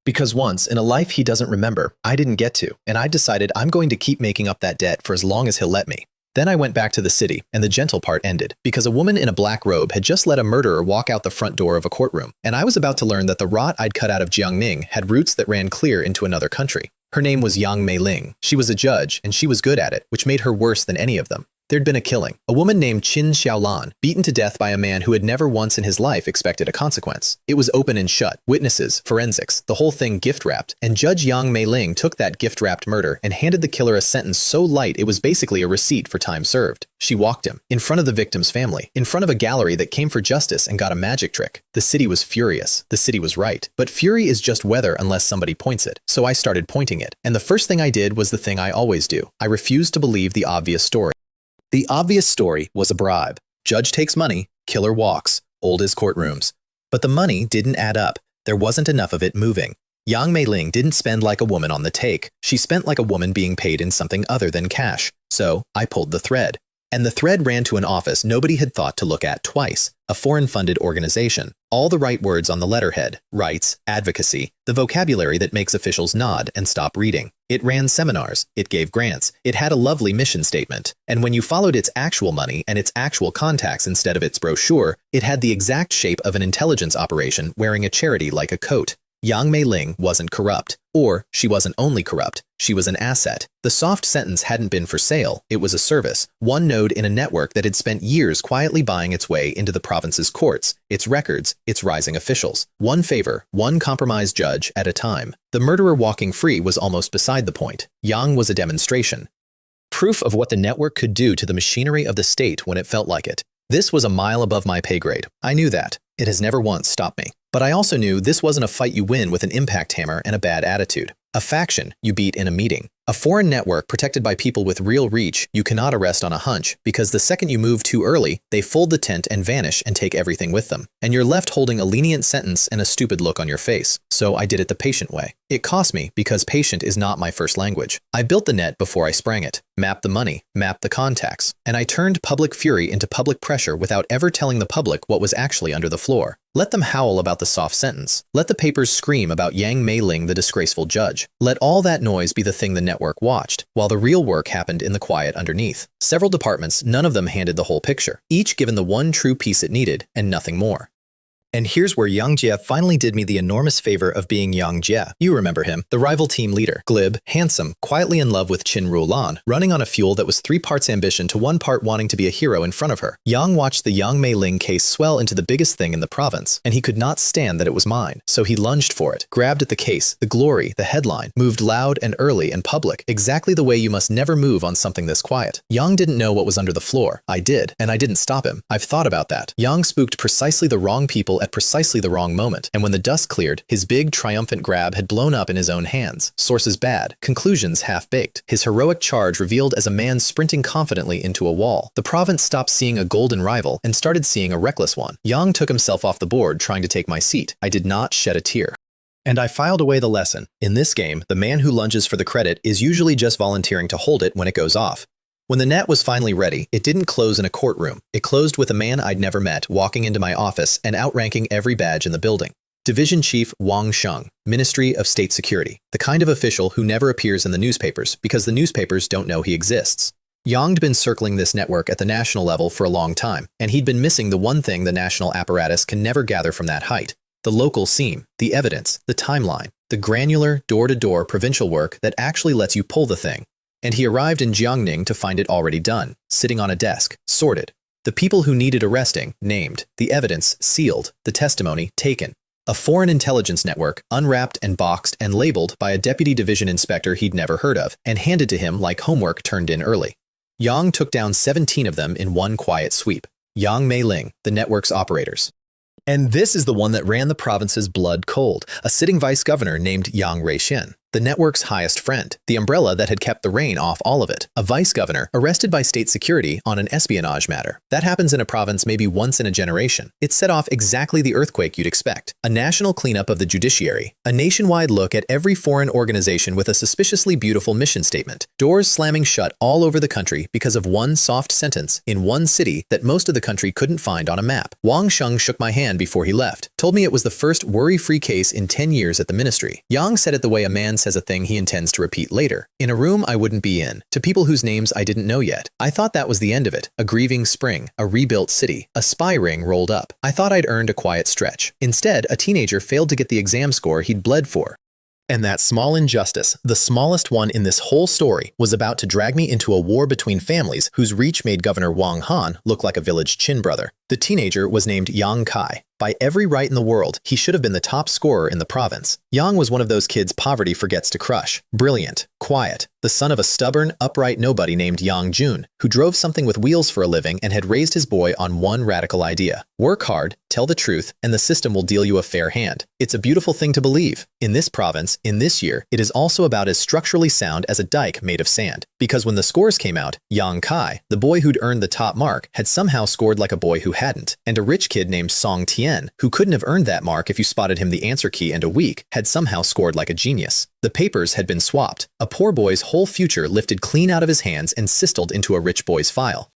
Because once, in a life he doesn't remember, I didn't get to, and I decided I'm going to keep making up that debt for as long as he'll let me. Then I went back to the city, and the gentle part ended, because a woman in a black robe had just let a murderer walk out the front door of a courtroom, and I was about to learn that the rot I'd cut out of Jiangning had roots that ran clear into another country. Her name was Yang Meiling. She was a judge, and she was good at it, which made her worse than any of them. There'd been a killing. A woman named Qin Xiaolan, beaten to death by a man who had never once in his life expected a consequence. It was open and shut. Witnesses, forensics, the whole thing gift-wrapped. And Judge Yang Meiling took that gift-wrapped murder and handed the killer a sentence so light it was basically a receipt for time served. She walked him, in front of the victim's family, in front of a gallery that came for justice and got a magic trick. The city was furious. The city was right. But fury is just weather unless somebody points it. So I started pointing it. And the first thing I did was the thing I always do. I refused to believe the obvious story. The obvious story was a bribe. Judge takes money, killer walks, old as courtrooms. But the money didn't add up. There wasn't enough of it moving. Yang Meiling didn't spend like a woman on the take. She spent like a woman being paid in something other than cash. So I pulled the thread. And the thread ran to an office nobody had thought to look at twice, a foreign-funded organization. All the right words on the letterhead, rights, advocacy, the vocabulary that makes officials nod and stop reading. It ran seminars, it gave grants, it had a lovely mission statement. And when you followed its actual money and its actual contacts instead of its brochure, it had the exact shape of an intelligence operation wearing a charity like a coat. Yang Meiling wasn't corrupt. Or, she wasn't only corrupt, she was an asset. The soft sentence hadn't been for sale, it was a service, one node in a network that had spent years quietly buying its way into the province's courts, its records, its rising officials. One favor, one compromised judge at a time. The murderer walking free was almost beside the point. Yang was a demonstration. Proof of what the network could do to the machinery of the state when it felt like it. This was a mile above my pay grade. I knew that. It has never once stopped me. But I also knew this wasn't a fight you win with an impact hammer and a bad attitude. A faction you beat in a meeting. A foreign network protected by people with real reach you cannot arrest on a hunch, because the second you move too early, they fold the tent and vanish and take everything with them. And you're left holding a lenient sentence and a stupid look on your face. So I did it the patient way. It cost me because patient is not my first language. I built the net before I sprang it, mapped the money, mapped the contacts, and I turned public fury into public pressure without ever telling the public what was actually under the floor. Let them howl about the soft sentence. Let the papers scream about Yang Meiling, the disgraceful judge. Let all that noise be the thing the network watched, while the real work happened in the quiet underneath. Several departments, none of them handed the whole picture, each given the one true piece it needed and nothing more. And here's where Yang Jie finally did me the enormous favor of being Yang Jie. You remember him, the rival team leader, glib, handsome, quietly in love with Qin Rulan, running on a fuel that was 3 parts ambition to 1 part wanting to be a hero in front of her. Yang watched the Yang Mei-ling case swell into the biggest thing in the province, and he could not stand that it was mine, so he lunged for it, grabbed at the case, the glory, the headline, moved loud and early and public, exactly the way you must never move on something this quiet. Yang didn't know what was under the floor. I did, and I didn't stop him. I've thought about that. Yang spooked precisely the wrong people at precisely the wrong moment, and when the dust cleared, his big, triumphant grab had blown up in his own hands. Sources bad, conclusions half-baked. His heroic charge revealed as a man sprinting confidently into a wall. The province stopped seeing a golden rival and started seeing a reckless one. Yang took himself off the board trying to take my seat. I did not shed a tear. And I filed away the lesson. In this game, the man who lunges for the credit is usually just volunteering to hold it when it goes off. When the net was finally ready, it didn't close in a courtroom. It closed with a man I'd never met walking into my office and outranking every badge in the building. Division Chief Wang Sheng, Ministry of State Security, the kind of official who never appears in the newspapers because the newspapers don't know he exists. Yang'd been circling this network at the national level for a long time, and he'd been missing the one thing the national apparatus can never gather from that height: the local seam, the evidence, the timeline, the granular, door-to-door provincial work that actually lets you pull the thing. And he arrived in Jiangning to find it already done, sitting on a desk, sorted. The people who needed arresting, named. The evidence, sealed. The testimony, taken. A foreign intelligence network, unwrapped and boxed and labeled by a deputy division inspector he'd never heard of, and handed to him like homework turned in early. Yang took down 17 of them in one quiet sweep. Yang Mei-ling, the network's operators. And this is the one that ran the province's blood cold, a sitting vice governor named Yang Reixin, the network's highest friend, the umbrella that had kept the rain off all of it. A vice governor arrested by state security on an espionage matter. That happens in a province maybe once in a generation. It set off exactly the earthquake you'd expect. A national cleanup of the judiciary, a nationwide look at every foreign organization with a suspiciously beautiful mission statement, doors slamming shut all over the country because of one soft sentence in one city that most of the country couldn't find on a map. Wang Sheng shook my hand before he left, told me it was the first worry-free case in 10 years at the ministry. Yang said it the way a man says a thing he intends to repeat later. In a room I wouldn't be in, to people whose names I didn't know yet. I thought that was the end of it. A grieving spring, a rebuilt city, a spy ring rolled up. I thought I'd earned a quiet stretch. Instead, a teenager failed to get the exam score he'd bled for. And that small injustice, the smallest one in this whole story, was about to drag me into a war between families whose reach made Governor Wang Han look like a village Qin brother. The teenager was named Yang Kai. By every right in the world, he should have been the top scorer in the province. Yang was one of those kids poverty forgets to crush. Brilliant, quiet, the son of a stubborn, upright nobody named Yang Jun, who drove something with wheels for a living and had raised his boy on one radical idea. Work hard, tell the truth, and the system will deal you a fair hand. It's a beautiful thing to believe. In this province, in this year, it is also about as structurally sound as a dike made of sand. Because when the scores came out, Yang Kai, the boy who'd earned the top mark, had somehow scored like a boy who hadn't. And a rich kid named Song Tian, who couldn't have earned that mark if you spotted him the answer key and a week, had somehow scored like a genius. The papers had been swapped. A poor boy's whole future lifted clean out of his hands and sistled into a rich boy's file.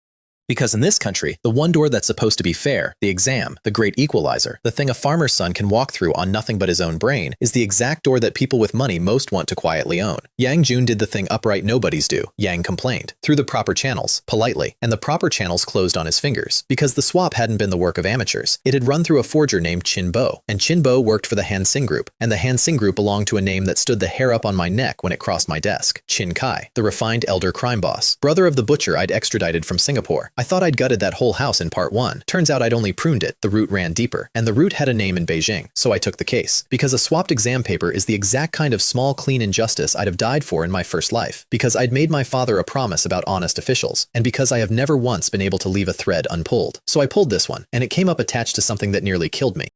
Because in this country, the one door that's supposed to be fair, the exam, the great equalizer, the thing a farmer's son can walk through on nothing but his own brain, is the exact door that people with money most want to quietly own. Yang Jun did the thing upright nobodies do. Yang complained. Through the proper channels, politely, and the proper channels closed on his fingers. Because the swap hadn't been the work of amateurs. It had run through a forger named Qin Bo, and Qin Bo worked for the Han Sing Group, and the Han Sing Group belonged to a name that stood the hair up on my neck when it crossed my desk. Qin Kai, the refined elder crime boss, brother of the butcher I'd extradited from Singapore. I thought I'd gutted that whole house in part 1. Turns out I'd only pruned it. The root ran deeper, and the root had a name in Beijing, so I took the case. Because a swapped exam paper is the exact kind of small, clean injustice I'd have died for in my first life. Because I'd made my father a promise about honest officials, and because I have never once been able to leave a thread unpulled. So I pulled this one, and it came up attached to something that nearly killed me.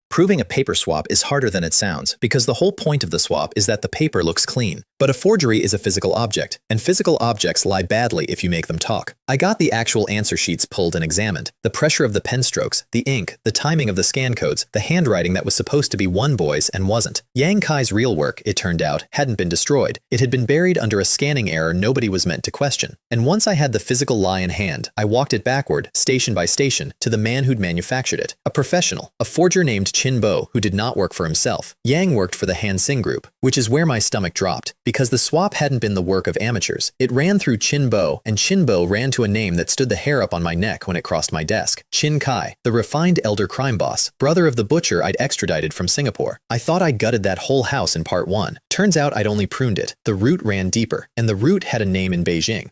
Proving a paper swap is harder than it sounds, because the whole point of the swap is that the paper looks clean. But a forgery is a physical object, and physical objects lie badly if you make them talk. I got the actual answer sheets pulled and examined. The pressure of the pen strokes, the ink, the timing of the scan codes, the handwriting that was supposed to be one boy's and wasn't. Yang Kai's real work, it turned out, hadn't been destroyed. It had been buried under a scanning error nobody was meant to question. And once I had the physical lie in hand, I walked it backward, station by station, to the man who'd manufactured it. A professional, a forger named Chin Bo, who did not work for himself. Yang worked for the Han Sing group, which is where my stomach dropped. Because the swap hadn't been the work of amateurs, it ran through Chin Bo, and Chin Bo ran to a name that stood the hair up on my neck when it crossed my desk. Chin Kai, the refined elder crime boss, brother of the butcher I'd extradited from Singapore. I thought I gutted that whole house in part 1. Turns out I'd only pruned it. The root ran deeper, and the root had a name in Beijing.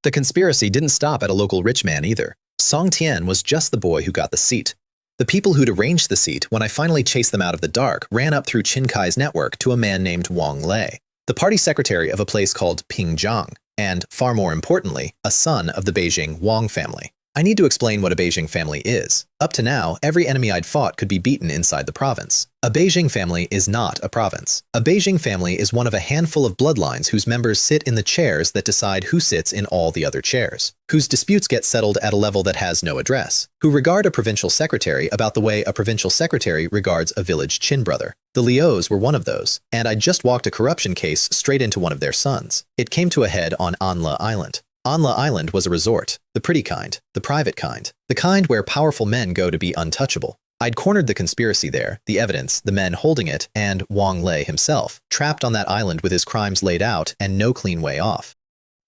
The conspiracy didn't stop at a local rich man either. Song Tian was just the boy who got the seat. The people who'd arranged the seat, when I finally chased them out of the dark, ran up through Chin Kai's network to a man named Wang Lei, the party secretary of a place called Pingjiang, and, far more importantly, a son of the Beijing Wang family. I need to explain what a Beijing family is. Up to now, every enemy I'd fought could be beaten inside the province. A Beijing family is not a province. A Beijing family is one of a handful of bloodlines whose members sit in the chairs that decide who sits in all the other chairs, whose disputes get settled at a level that has no address, who regard a provincial secretary about the way a provincial secretary regards a village chin brother. The Lius were one of those, and I just walked a corruption case straight into one of their sons. It came to a head on Anla Island. Anla Island was a resort, the pretty kind, the private kind, the kind where powerful men go to be untouchable. I'd cornered the conspiracy there, the evidence, the men holding it, and Wang Lei himself, trapped on that island with his crimes laid out and no clean way off.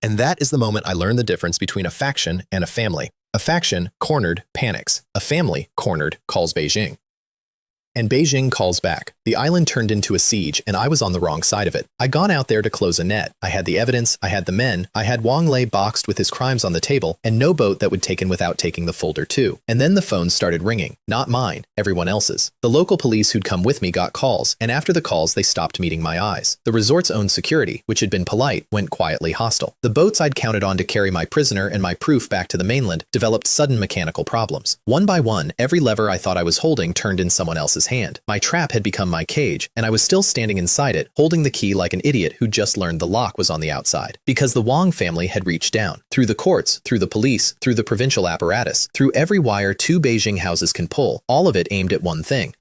And that is the moment I learned the difference between a faction and a family. A faction, cornered, panics. A family, cornered, calls Beijing. And Beijing calls back. The island turned into a siege, and I was on the wrong side of it. I'd gone out there to close a net. I had the evidence, I had the men, I had Wang Lei boxed with his crimes on the table, and no boat that would take in without taking the folder too. And then the phones started ringing. Not mine, everyone else's. The local police who'd come with me got calls, and after the calls they stopped meeting my eyes. The resort's own security, which had been polite, went quietly hostile. The boats I'd counted on to carry my prisoner and my proof back to the mainland developed sudden mechanical problems. One by one, every lever I thought I was holding turned in someone else's hand. My trap had become my cage, and I was still standing inside it, holding the key like an idiot who just learned the lock was on the outside. Because the Wang family had reached down. Through the courts, through the police, through the provincial apparatus, through every wire 2 Beijing houses can pull, all of it aimed at one thing: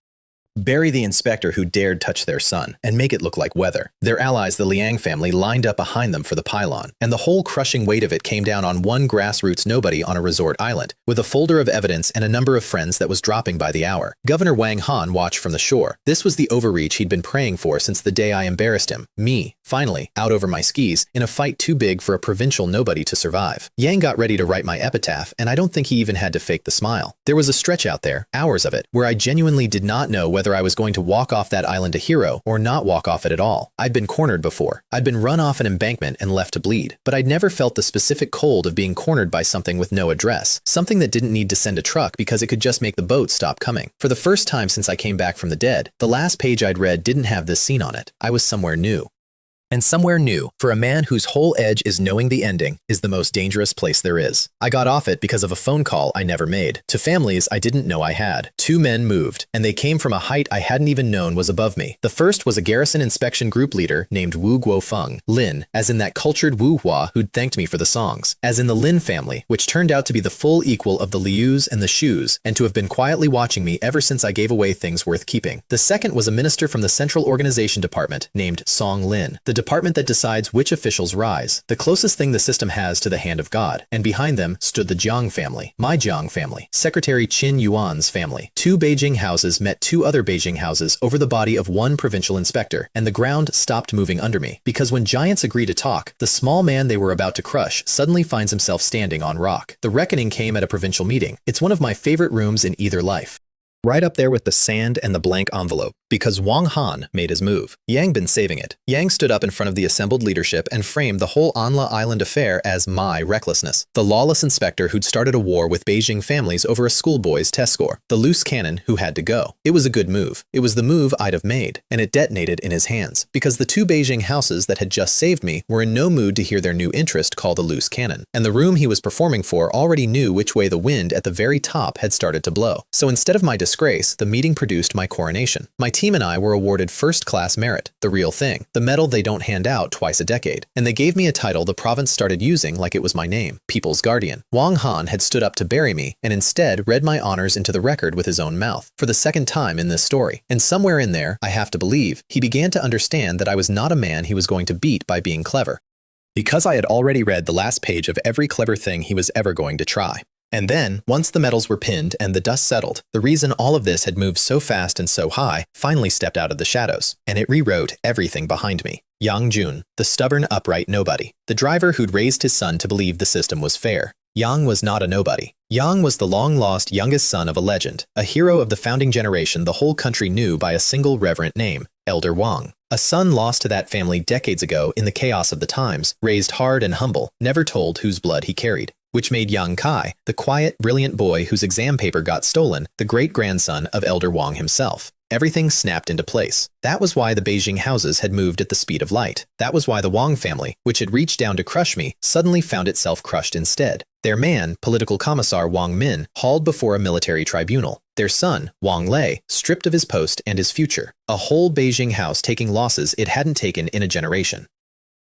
bury the inspector who dared touch their son, and make it look like weather. Their allies, the Liang family, lined up behind them for the pylon, and the whole crushing weight of it came down on one grassroots nobody on a resort island, with a folder of evidence and a number of friends that was dropping by the hour. Governor Wang Han watched from the shore. This was the overreach he'd been praying for since the day I embarrassed him, me, finally, out over my skis, in a fight too big for a provincial nobody to survive. Yang got ready to write my epitaph, and I don't think he even had to fake the smile. There was a stretch out there, hours of it, where I genuinely did not know whether I was going to walk off that island a hero or not walk off it at all. I'd been cornered before. I'd been run off an embankment and left to bleed. But I'd never felt the specific cold of being cornered by something with no address. Something that didn't need to send a truck because it could just make the boat stop coming. For the first time since I came back from the dead, the last page I'd read didn't have this scene on it. I was somewhere new. And somewhere new, for a man whose whole edge is knowing the ending, is the most dangerous place there is. I got off it because of a phone call I never made, to families I didn't know I had. 2 men moved, and they came from a height I hadn't even known was above me. The first was a garrison inspection group leader named Wu Guofeng, Lin, as in that cultured Wu Hua who'd thanked me for the songs, as in the Lin family, which turned out to be the full equal of the Lius and the Shus, and to have been quietly watching me ever since I gave away things worth keeping. The second was a minister from the Central Organization Department named Song Lin, the department that decides which officials rise, the closest thing the system has to the hand of God, and behind them stood the Jiang family, my Jiang family, Secretary Qin Yuan's family. 2 Beijing houses met 2 other Beijing houses over the body of one provincial inspector, and the ground stopped moving under me, because when giants agree to talk, the small man they were about to crush suddenly finds himself standing on rock. The reckoning came at a provincial meeting. It's one of my favorite rooms in either life. Right up there with the sand and the blank envelope, because Wang Han made his move. Yang been saving it. Yang stood up in front of the assembled leadership and framed the whole Anla Island affair as my recklessness. The lawless inspector who'd started a war with Beijing families over a schoolboy's test score. The loose cannon who had to go. It was a good move. It was the move I'd have made, and it detonated in his hands, because the 2 Beijing houses that had just saved me were in no mood to hear their new interest called a loose cannon, and the room he was performing for already knew which way the wind at the very top had started to blow. So instead of my disgrace, the meeting produced my coronation. My team and I were awarded first-class merit, the real thing, the medal they don't hand out twice a decade, and they gave me a title the province started using like it was my name, People's Guardian. Wang Han had stood up to bury me, and instead read my honors into the record with his own mouth, for the second time in this story. And somewhere in there, I have to believe, he began to understand that I was not a man he was going to beat by being clever. Because I had already read the last page of every clever thing he was ever going to try. And then, once the metals were pinned and the dust settled, the reason all of this had moved so fast and so high finally stepped out of the shadows, and it rewrote everything behind me. Yang Jun, the stubborn, upright nobody. The driver who'd raised his son to believe the system was fair. Yang was not a nobody. Yang was the long-lost youngest son of a legend, a hero of the founding generation the whole country knew by a single reverent name, Elder Wang. A son lost to that family decades ago in the chaos of the times, raised hard and humble, never told whose blood he carried. Which made young Kai, the quiet, brilliant boy whose exam paper got stolen, the great-grandson of Elder Wang himself. Everything snapped into place. That was why the Beijing houses had moved at the speed of light. That was why the Wang family, which had reached down to crush me, suddenly found itself crushed instead. Their man, political commissar Wang Min, hauled before a military tribunal. Their son, Wang Lei, stripped of his post and his future. A whole Beijing house taking losses it hadn't taken in a generation.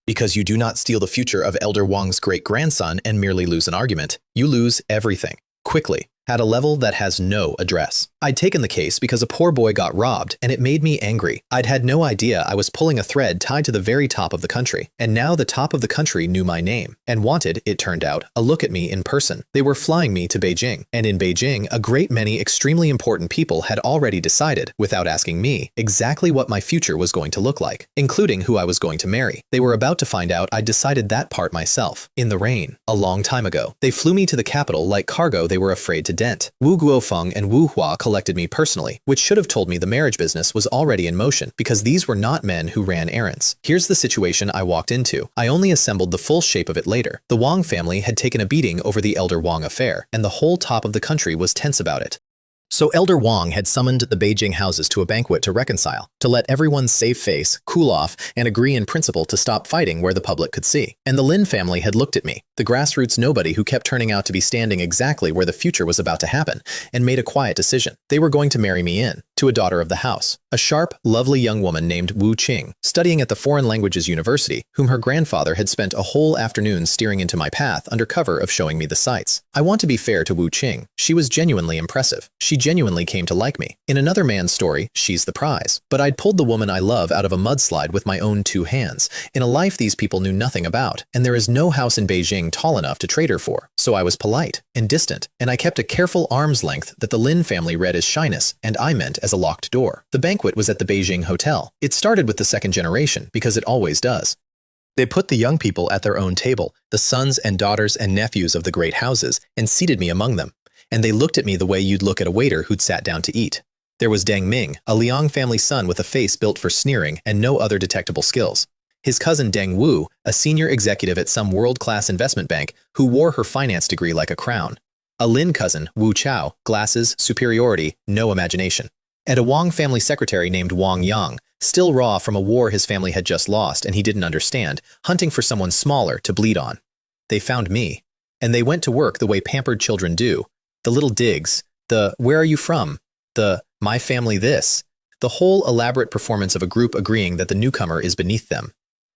Because you do not steal the future of Elder Wang's great-grandson and merely lose an argument, you lose everything. Quickly. At a level that has no address. I'd taken the case because a poor boy got robbed, and it made me angry. I'd had no idea I was pulling a thread tied to the very top of the country, and now the top of the country knew my name, and wanted, it turned out, a look at me in person. They were flying me to Beijing, and in Beijing, a great many extremely important people had already decided, without asking me, exactly what my future was going to look like, including who I was going to marry. They were about to find out I'd decided that part myself, in the rain, a long time ago. They flew me to the capital like cargo they were afraid to dent. Wu Guofeng and Wu Hua collected me personally, which should have told me the marriage business was already in motion, because these were not men who ran errands. Here's the situation I walked into. I only assembled the full shape of it later. The Wang family had taken a beating over the Elder Wang affair, and the whole top of the country was tense about it. So Elder Wang had summoned the Beijing houses to a banquet to reconcile, to let everyone save face, cool off, and agree in principle to stop fighting where the public could see. And the Lin family had looked at me, the grassroots nobody who kept turning out to be standing exactly where the future was about to happen, and made a quiet decision. They were going to marry me in, to a daughter of the house, a sharp, lovely young woman named Wu Qing, studying at the Foreign Languages University, whom her grandfather had spent a whole afternoon steering into my path under cover of showing me the sights. I want to be fair to Wu Qing. She was genuinely impressive. She genuinely came to like me. In another man's story, she's the prize. But I'd pulled the woman I love out of a mudslide with my own two hands, in a life these people knew nothing about, and there is no house in Beijing tall enough to trade her for. So I was polite and distant, and I kept a careful arm's length that the Lin family read as shyness, and I meant as a locked door. The banquet was at the Beijing Hotel. It started with the second generation, because it always does. They put the young people at their own table, the sons and daughters and nephews of the great houses, and seated me among them. And they looked at me the way you'd look at a waiter who'd sat down to eat. There was Deng Ming, a Liang family son with a face built for sneering and no other detectable skills. His cousin Deng Wu, a senior executive at some world-class investment bank who wore her finance degree like a crown. A Lin cousin, Wu Chao, glasses, superiority, no imagination. And a Wang family secretary named Wang Yang, still raw from a war his family had just lost and he didn't understand, hunting for someone smaller to bleed on. They found me. And they went to work the way pampered children do. The little digs, the "where are you from?" the "my family this," the whole elaborate performance of a group agreeing that the newcomer is beneath them.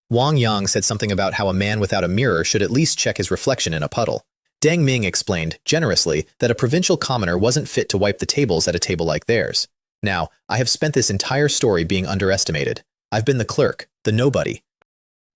Wang Yang said something about how a man without a mirror should at least check his reflection in a puddle. Deng Ming explained, generously, that a provincial commoner wasn't fit to wipe the tables at a table like theirs. Now, I have spent this entire story being underestimated. I've been the clerk, the nobody,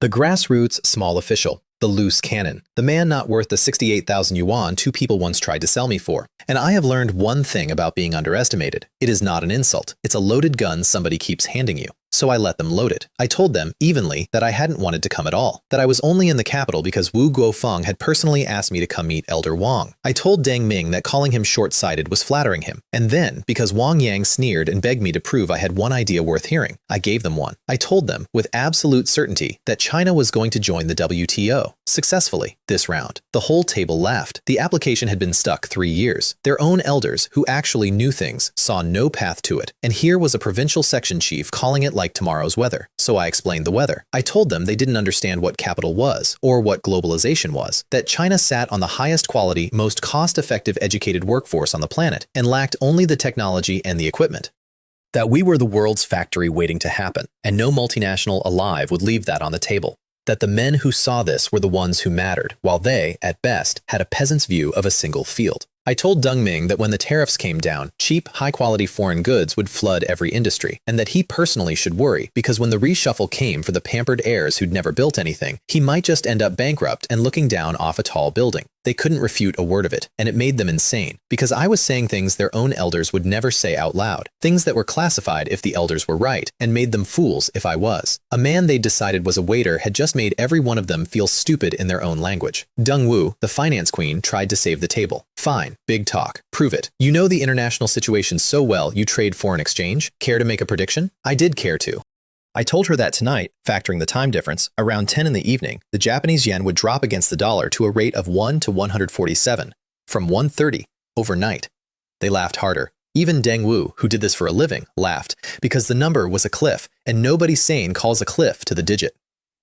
the grassroots small official, the loose cannon, the man not worth the 68,000 yuan two people once tried to sell me for. And I have learned one thing about being underestimated. It is not an insult. It's a loaded gun somebody keeps handing you. So I let them load it. I told them, evenly, that I hadn't wanted to come at all, that I was only in the capital because Wu Guofeng had personally asked me to come meet Elder Wang. I told Deng Ming that calling him short-sighted was flattering him. And then, because Wang Yang sneered and begged me to prove I had one idea worth hearing, I gave them one. I told them, with absolute certainty, that China was going to join the WTO. Successfully, this round. The whole table laughed. The application had been stuck 3 years. Their own elders, who actually knew things, saw no path to it. And here was a provincial section chief calling it like tomorrow's weather. So I explained the weather. I told them they didn't understand what capital was, or what globalization was, that China sat on the highest quality, most cost-effective educated workforce on the planet, and lacked only the technology and the equipment. That we were the world's factory waiting to happen, and no multinational alive would leave that on the table. That the men who saw this were the ones who mattered, while they, at best, had a peasant's view of a single field. I told Deng Ming that when the tariffs came down, cheap, high-quality foreign goods would flood every industry, and that he personally should worry, because when the reshuffle came for the pampered heirs who'd never built anything, he might just end up bankrupt and looking down off a tall building. They couldn't refute a word of it, and it made them insane, because I was saying things their own elders would never say out loud, things that were classified if the elders were right, and made them fools if I was. A man they decided was a waiter had just made every one of them feel stupid in their own language. Dong-woo, the finance queen, tried to save the table. Fine, big talk. Prove it. You know the international situation so well you trade foreign exchange? Care to make a prediction? I did care to. I told her that tonight, factoring the time difference, around 10 in the evening, the Japanese yen would drop against the dollar to a rate of 1 to 147, from 130, overnight. They laughed harder. Even Deng Wu, who did this for a living, laughed, because the number was a cliff, and nobody sane calls a cliff to the digit.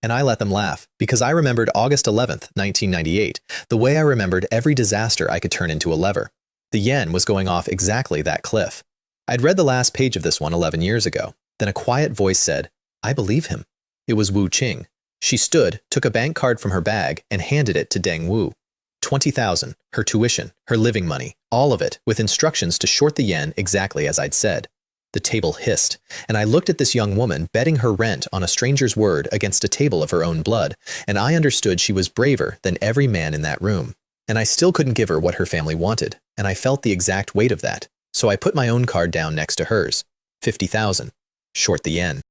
And I let them laugh, because I remembered August 11th, 1998, the way I remembered every disaster I could turn into a lever. The yen was going off exactly that cliff. I'd read the last page of this one 11 years ago. Then a quiet voice said, I believe him. It was Wu Qing. She stood, took a bank card from her bag, and handed it to Deng Wu. 20,000, her tuition, her living money, all of it, with instructions to short the yen exactly as I'd said. The table hissed, and I looked at this young woman betting her rent on a stranger's word against a table of her own blood, and I understood she was braver than every man in that room. And I still couldn't give her what her family wanted, and I felt the exact weight of that. So I put my own card down next to hers. 50,000. Short the yen.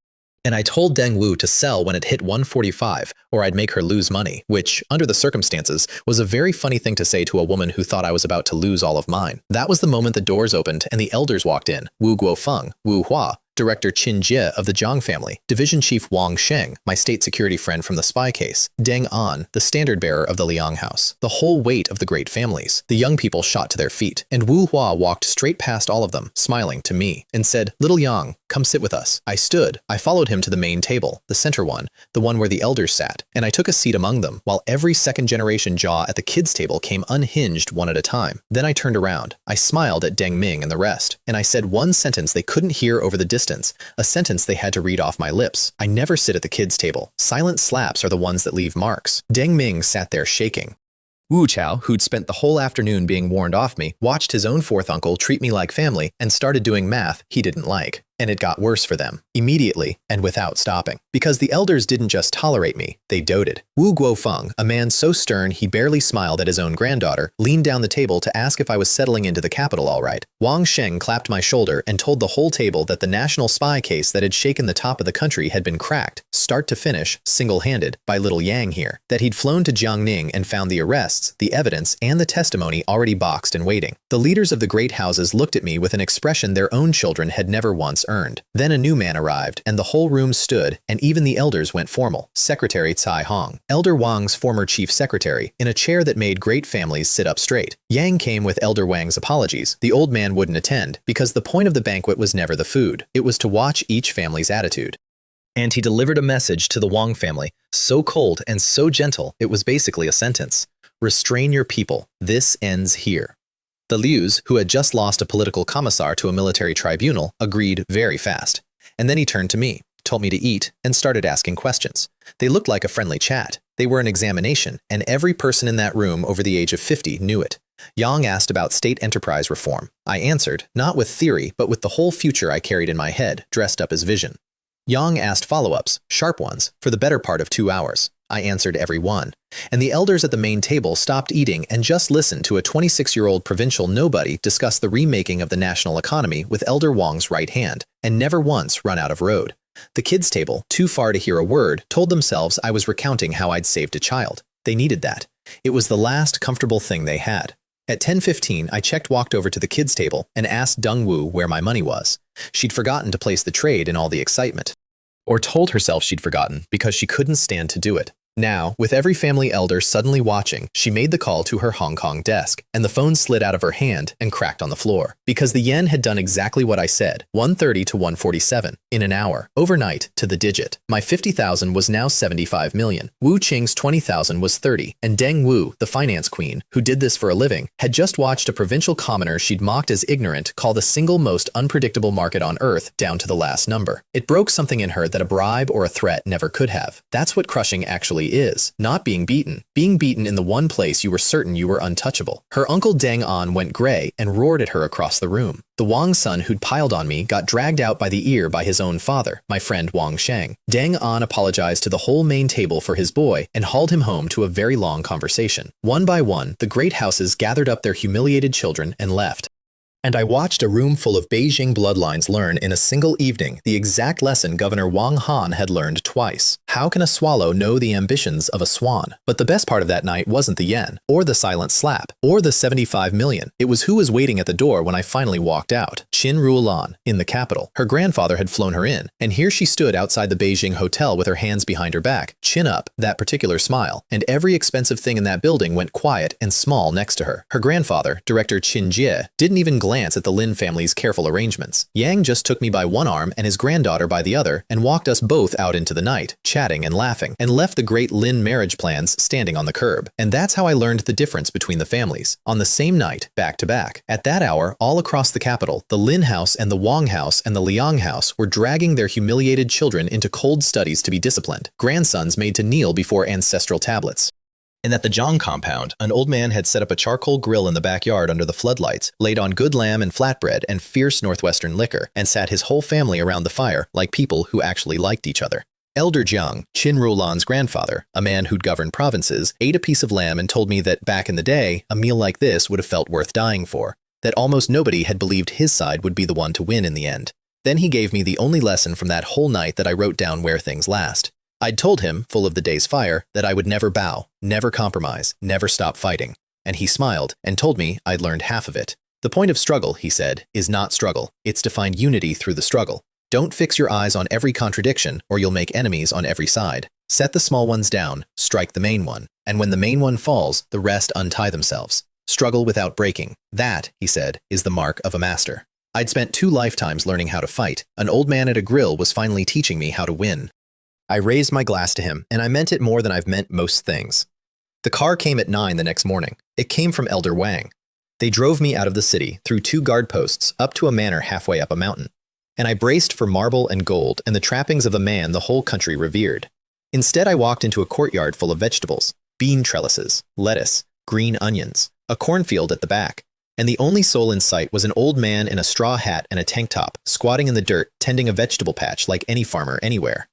And I told Deng Wu to sell when it hit 145, or I'd make her lose money, which, under the circumstances, was a very funny thing to say to a woman who thought I was about to lose all of mine. That was the moment the doors opened and the elders walked in. Wu Guofeng, Wu Hua, Director Qin Jie of the Zhang family, Division Chief Wang Sheng, my state security friend from the spy case, Deng An, the standard-bearer of the Liang house, the whole weight of the great families. The young people shot to their feet, and Wu Hua walked straight past all of them, smiling to me, and said, Little Yang, come sit with us. I stood. I followed him to the main table, the center one, the one where the elders sat, and I took a seat among them, while every second-generation jaw at the kids' table came unhinged one at a time. Then I turned around. I smiled at Deng Ming and the rest, and I said one sentence they couldn't hear over the distance, a sentence they had to read off my lips. I never sit at the kids' table. Silent slaps are the ones that leave marks. Deng Ming sat there shaking. Wu Chao, who'd spent the whole afternoon being warned off me, watched his own fourth uncle treat me like family and started doing math he didn't like. And it got worse for them, immediately and without stopping. Because the elders didn't just tolerate me, they doted. Wu Guofeng, a man so stern he barely smiled at his own granddaughter, leaned down the table to ask if I was settling into the capital all right. Wang Sheng clapped my shoulder and told the whole table that the national spy case that had shaken the top of the country had been cracked, start to finish, single-handed, by little Yang here. That he'd flown to Jiangning and found the arrests, the evidence, and the testimony already boxed and waiting. The leaders of the great houses looked at me with an expression their own children had never once earned. Then a new man arrived, and the whole room stood, and even the elders went formal. Secretary Tsai Hong, Elder Wang's former chief secretary, in a chair that made great families sit up straight. Yang came with Elder Wang's apologies. The old man wouldn't attend, because the point of the banquet was never the food. It was to watch each family's attitude. And he delivered a message to the Wang family, so cold and so gentle, it was basically a sentence. Restrain your people. This ends here. The Lius, who had just lost a political commissar to a military tribunal, agreed very fast. And then he turned to me, told me to eat, and started asking questions. They looked like a friendly chat. They were an examination, and every person in that room over the age of 50 knew it. Yang asked about state enterprise reform. I answered, not with theory, but with the whole future I carried in my head, dressed up as vision. Yang asked follow-ups, sharp ones, for the better part of 2 hours. I answered every one. And the elders at the main table stopped eating and just listened to a 26-year-old provincial nobody discuss the remaking of the national economy with Elder Wang's right hand, and never once run out of road. The kids' table, too far to hear a word, told themselves I was recounting how I'd saved a child. They needed that. It was the last comfortable thing they had. At 10:15, I walked over to the kids' table and asked Deng Wu where my money was. She'd forgotten to place the trade in all the excitement. Or told herself she'd forgotten because she couldn't stand to do it. Now, with every family elder suddenly watching, she made the call to her Hong Kong desk, and the phone slid out of her hand and cracked on the floor. Because the yen had done exactly what I said, 130 to 147, in an hour, overnight, to the digit. My 50,000 was now 75 million. Wu Qing's 20,000 was 30, and Deng Wu, the finance queen, who did this for a living, had just watched a provincial commoner she'd mocked as ignorant call the single most unpredictable market on earth down to the last number. It broke something in her that a bribe or a threat never could have. That's what crushing actually actually is, not being beaten. Being beaten in the one place you were certain you were untouchable. Her uncle Deng An went gray and roared at her across the room. The Wang son who'd piled on me got dragged out by the ear by his own father, my friend Wang Shang. Deng An apologized to the whole main table for his boy and hauled him home to a very long conversation. One by one, the great houses gathered up their humiliated children and left. And I watched a room full of Beijing bloodlines learn in a single evening the exact lesson Governor Wang Han had learned twice. How can a swallow know the ambitions of a swan? But the best part of that night wasn't the yen, or the silent slap, or the 75 million. It was who was waiting at the door when I finally walked out. Qin Ruolan, in the capital. Her grandfather had flown her in, and here she stood outside the Beijing hotel with her hands behind her back, chin up, that particular smile, and every expensive thing in that building went quiet and small next to her. Her grandfather, Director Qin Jie, didn't even glance at the Lin family's careful arrangements. Yang just took me by one arm and his granddaughter by the other and walked us both out into the night, chatting and laughing, and left the great Lin marriage plans standing on the curb. And that's how I learned the difference between the families. On the same night, back to back. At that hour, all across the capital, the Lin house and the Wang house and the Liang house were dragging their humiliated children into cold studies to be disciplined, grandsons made to kneel before ancestral tablets. And at the Zhang compound, an old man had set up a charcoal grill in the backyard under the floodlights, laid on good lamb and flatbread and fierce northwestern liquor, and sat his whole family around the fire like people who actually liked each other. Elder Jiang, Qin Ruolan's grandfather, a man who'd governed provinces, ate a piece of lamb and told me that back in the day, a meal like this would have felt worth dying for, that almost nobody had believed his side would be the one to win in the end. Then he gave me the only lesson from that whole night that I wrote down where things last. I'd told him, full of the day's fire, that I would never bow, never compromise, never stop fighting. And he smiled and told me I'd learned half of it. The point of struggle, he said, is not struggle. It's to find unity through the struggle. Don't fix your eyes on every contradiction or you'll make enemies on every side. Set the small ones down, strike the main one. And when the main one falls, the rest untie themselves. Struggle without breaking. That, he said, is the mark of a master. I'd spent 2 lifetimes learning how to fight. An old man at a grill was finally teaching me how to win. I raised my glass to him, and I meant it more than I've meant most things. The car came at 9 the next morning. It came from Elder Wang. They drove me out of the city, through 2 guard posts, up to a manor halfway up a mountain. And I braced for marble and gold and the trappings of a man the whole country revered. Instead, I walked into a courtyard full of vegetables, bean trellises, lettuce, green onions, a cornfield at the back. And the only soul in sight was an old man in a straw hat and a tank top, squatting in the dirt, tending a vegetable patch like any farmer anywhere.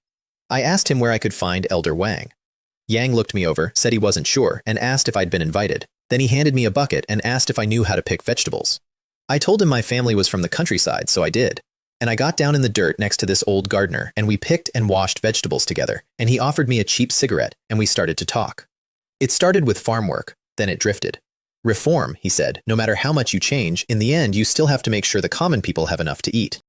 I asked him where I could find Elder Wang. Yang looked me over, said he wasn't sure, and asked if I'd been invited. Then he handed me a bucket and asked if I knew how to pick vegetables. I told him my family was from the countryside, so I did. And I got down in the dirt next to this old gardener, and we picked and washed vegetables together, and he offered me a cheap cigarette, and we started to talk. It started with farm work, then it drifted. Reform, he said, no matter how much you change, in the end you still have to make sure the common people have enough to eat.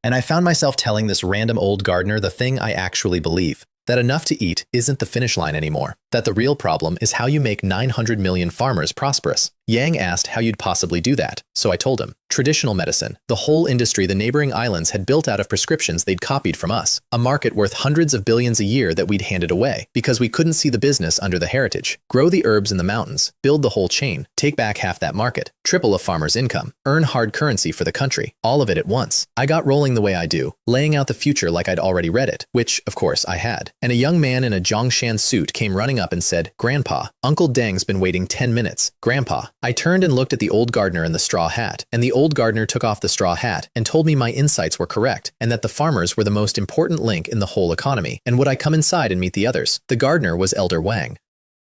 And I found myself telling this random old gardener the thing I actually believe, that enough to eat isn't the finish line anymore, that the real problem is how you make 900 million farmers prosperous. Yang asked how you'd possibly do that, so I told him. Traditional medicine, the whole industry the neighboring islands had built out of prescriptions they'd copied from us, a market worth hundreds of billions a year that we'd handed away, because we couldn't see the business under the heritage. Grow the herbs in the mountains, build the whole chain, take back half that market, triple a farmer's income, earn hard currency for the country, all of it at once. I got rolling the way I do, laying out the future like I'd already read it, which, of course, I had. And a young man in a Zhongshan suit came running up and said, "Grandpa, Uncle Deng's been waiting 10 minutes. Grandpa." I turned and looked at the old gardener in the straw hat, and the old gardener took off the straw hat and told me my insights were correct, and that the farmers were the most important link in the whole economy, and would I come inside and meet the others? The gardener was Elder Wang.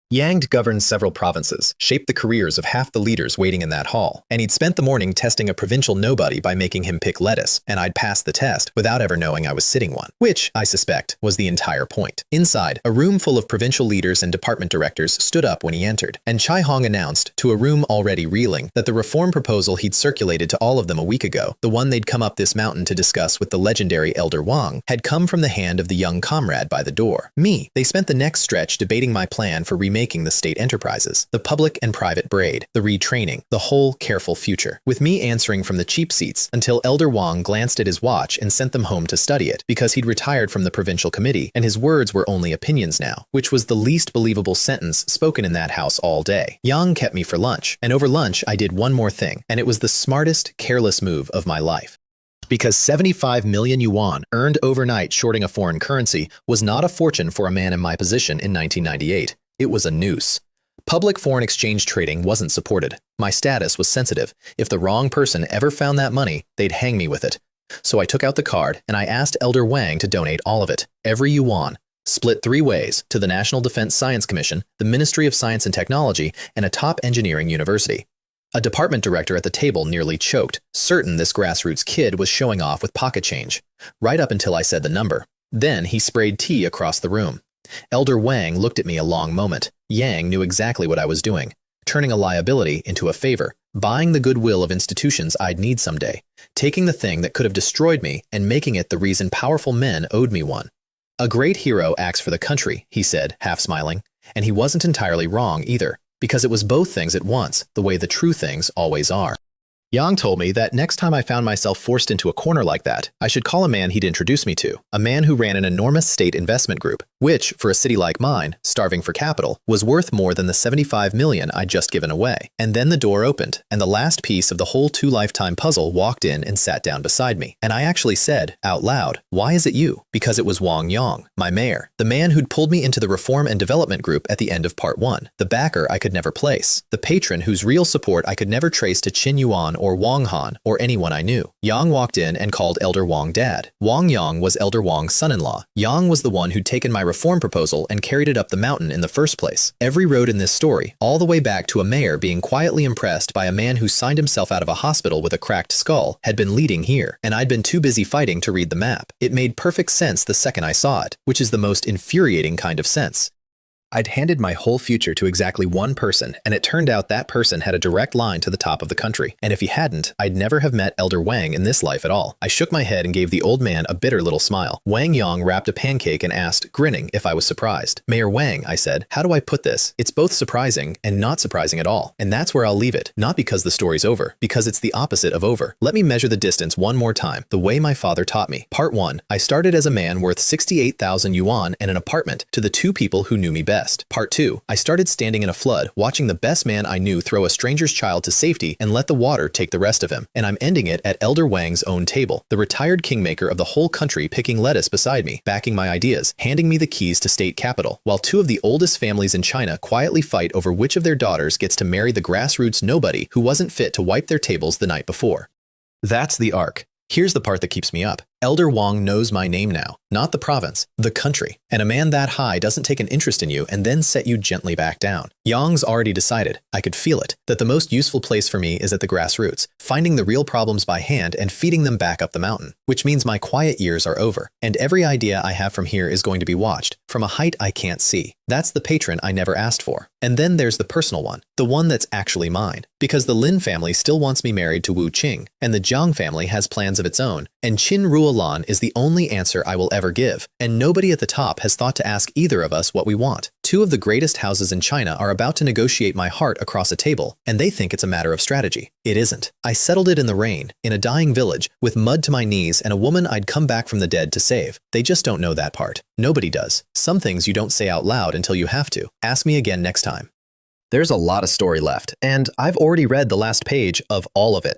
Yang governed several provinces, shaped the careers of half the leaders waiting in that hall, and he'd spent the morning testing a provincial nobody by making him pick lettuce, and I'd passed the test without ever knowing I was sitting one, which, I suspect, was the entire point. Inside, a room full of provincial leaders and department directors stood up when he entered, and Chai Hong announced, to a room already reeling, that the reform proposal he'd circulated to all of them a week ago, the one they'd come up this mountain to discuss with the legendary Elder Wang, had come from the hand of the young comrade by the door. Me. They spent the next stretch debating my plan for remaking the state enterprises, the public and private braid, the retraining, the whole careful future, with me answering from the cheap seats until Elder Wang glanced at his watch and sent them home to study it, because he'd retired from the provincial committee and his words were only opinions now, which was the least believable sentence spoken in that house all day. Yang kept me for lunch, and over lunch I did one more thing, and it was the smartest, careless move of my life. Because 75 million yuan earned overnight shorting a foreign currency was not a fortune for a man in my position in 1998. It was a noose. Public foreign exchange trading wasn't supported. My status was sensitive. If the wrong person ever found that money, they'd hang me with it. So I took out the card and I asked Elder Wang to donate all of it, every yuan, split 3 ways, to the National Defense Science Commission, the Ministry of Science and Technology, and a top engineering university. A department director at the table nearly choked, certain this grassroots kid was showing off with pocket change, right up until I said the number. Then he sprayed tea across the room. Elder Wang looked at me a long moment. Yang knew exactly what I was doing, turning a liability into a favor, buying the goodwill of institutions I'd need someday, taking the thing that could have destroyed me and making it the reason powerful men owed me one. A great hero acts for the country, he said, half smiling, and he wasn't entirely wrong either. Because it was both things at once, the way the true things always are. Yang told me that next time I found myself forced into a corner like that, I should call a man he'd introduce me to, a man who ran an enormous state investment group, which, for a city like mine, starving for capital, was worth more than the 75 million I'd just given away. And then the door opened, and the last piece of the whole 2-lifetime puzzle walked in and sat down beside me. And I actually said, out loud, "Why is it you?" Because it was Wang Yang, my mayor, the man who'd pulled me into the Reform and Development group at the end of part 1, the backer I could never place, the patron whose real support I could never trace to Qin Yuan or Wang Han or anyone I knew. Yang walked in and called Elder Wang Dad. Wang Yang was Elder Wang's son-in-law. Yang was the one who'd taken my reform proposal and carried it up the mountain in the first place. Every road in this story, all the way back to a mayor being quietly impressed by a man who signed himself out of a hospital with a cracked skull, had been leading here, and I'd been too busy fighting to read the map. It made perfect sense the second I saw it, which is the most infuriating kind of sense. I'd handed my whole future to exactly one person, and it turned out that person had a direct line to the top of the country. And if he hadn't, I'd never have met Elder Wang in this life at all. I shook my head and gave the old man a bitter little smile. Wang Yang wrapped a pancake and asked, grinning, if I was surprised. "Mayor Wang," I said, "how do I put this? It's both surprising and not surprising at all. And that's where I'll leave it. Not because the story's over, because it's the opposite of over. Let me measure the distance one more time, the way my father taught me. Part 1, I started as a man worth 68,000 yuan and an apartment to the 2 people who knew me best. Part 2, I started standing in a flood, watching the best man I knew throw a stranger's child to safety and let the water take the rest of him. And I'm ending it at Elder Wang's own table, the retired kingmaker of the whole country picking lettuce beside me, backing my ideas, handing me the keys to state capital, while 2 of the oldest families in China quietly fight over which of their daughters gets to marry the grassroots nobody who wasn't fit to wipe their tables the night before. That's the arc. Here's the part that keeps me up. Elder Wang knows my name now, not the province, the country. And a man that high doesn't take an interest in you and then set you gently back down. Yang's already decided, I could feel it, that the most useful place for me is at the grassroots, finding the real problems by hand and feeding them back up the mountain, which means my quiet years are over. And every idea I have from here is going to be watched, from a height I can't see. That's the patron I never asked for. And then there's the personal one, the one that's actually mine. Because the Lin family still wants me married to Wu Qing, and the Jiang family has plans of its own, and Qin Ruolan is the only answer I will ever give, and nobody at the top has thought to ask either of us what we want. 2 of the greatest houses in China are about to negotiate my heart across a table, and they think it's a matter of strategy. It isn't. I settled it in the rain, in a dying village, with mud to my knees and a woman I'd come back from the dead to save. They just don't know that part. Nobody does. Some things you don't say out loud until you have to. Ask me again next time. There's a lot of story left, and I've already read the last page of all of it.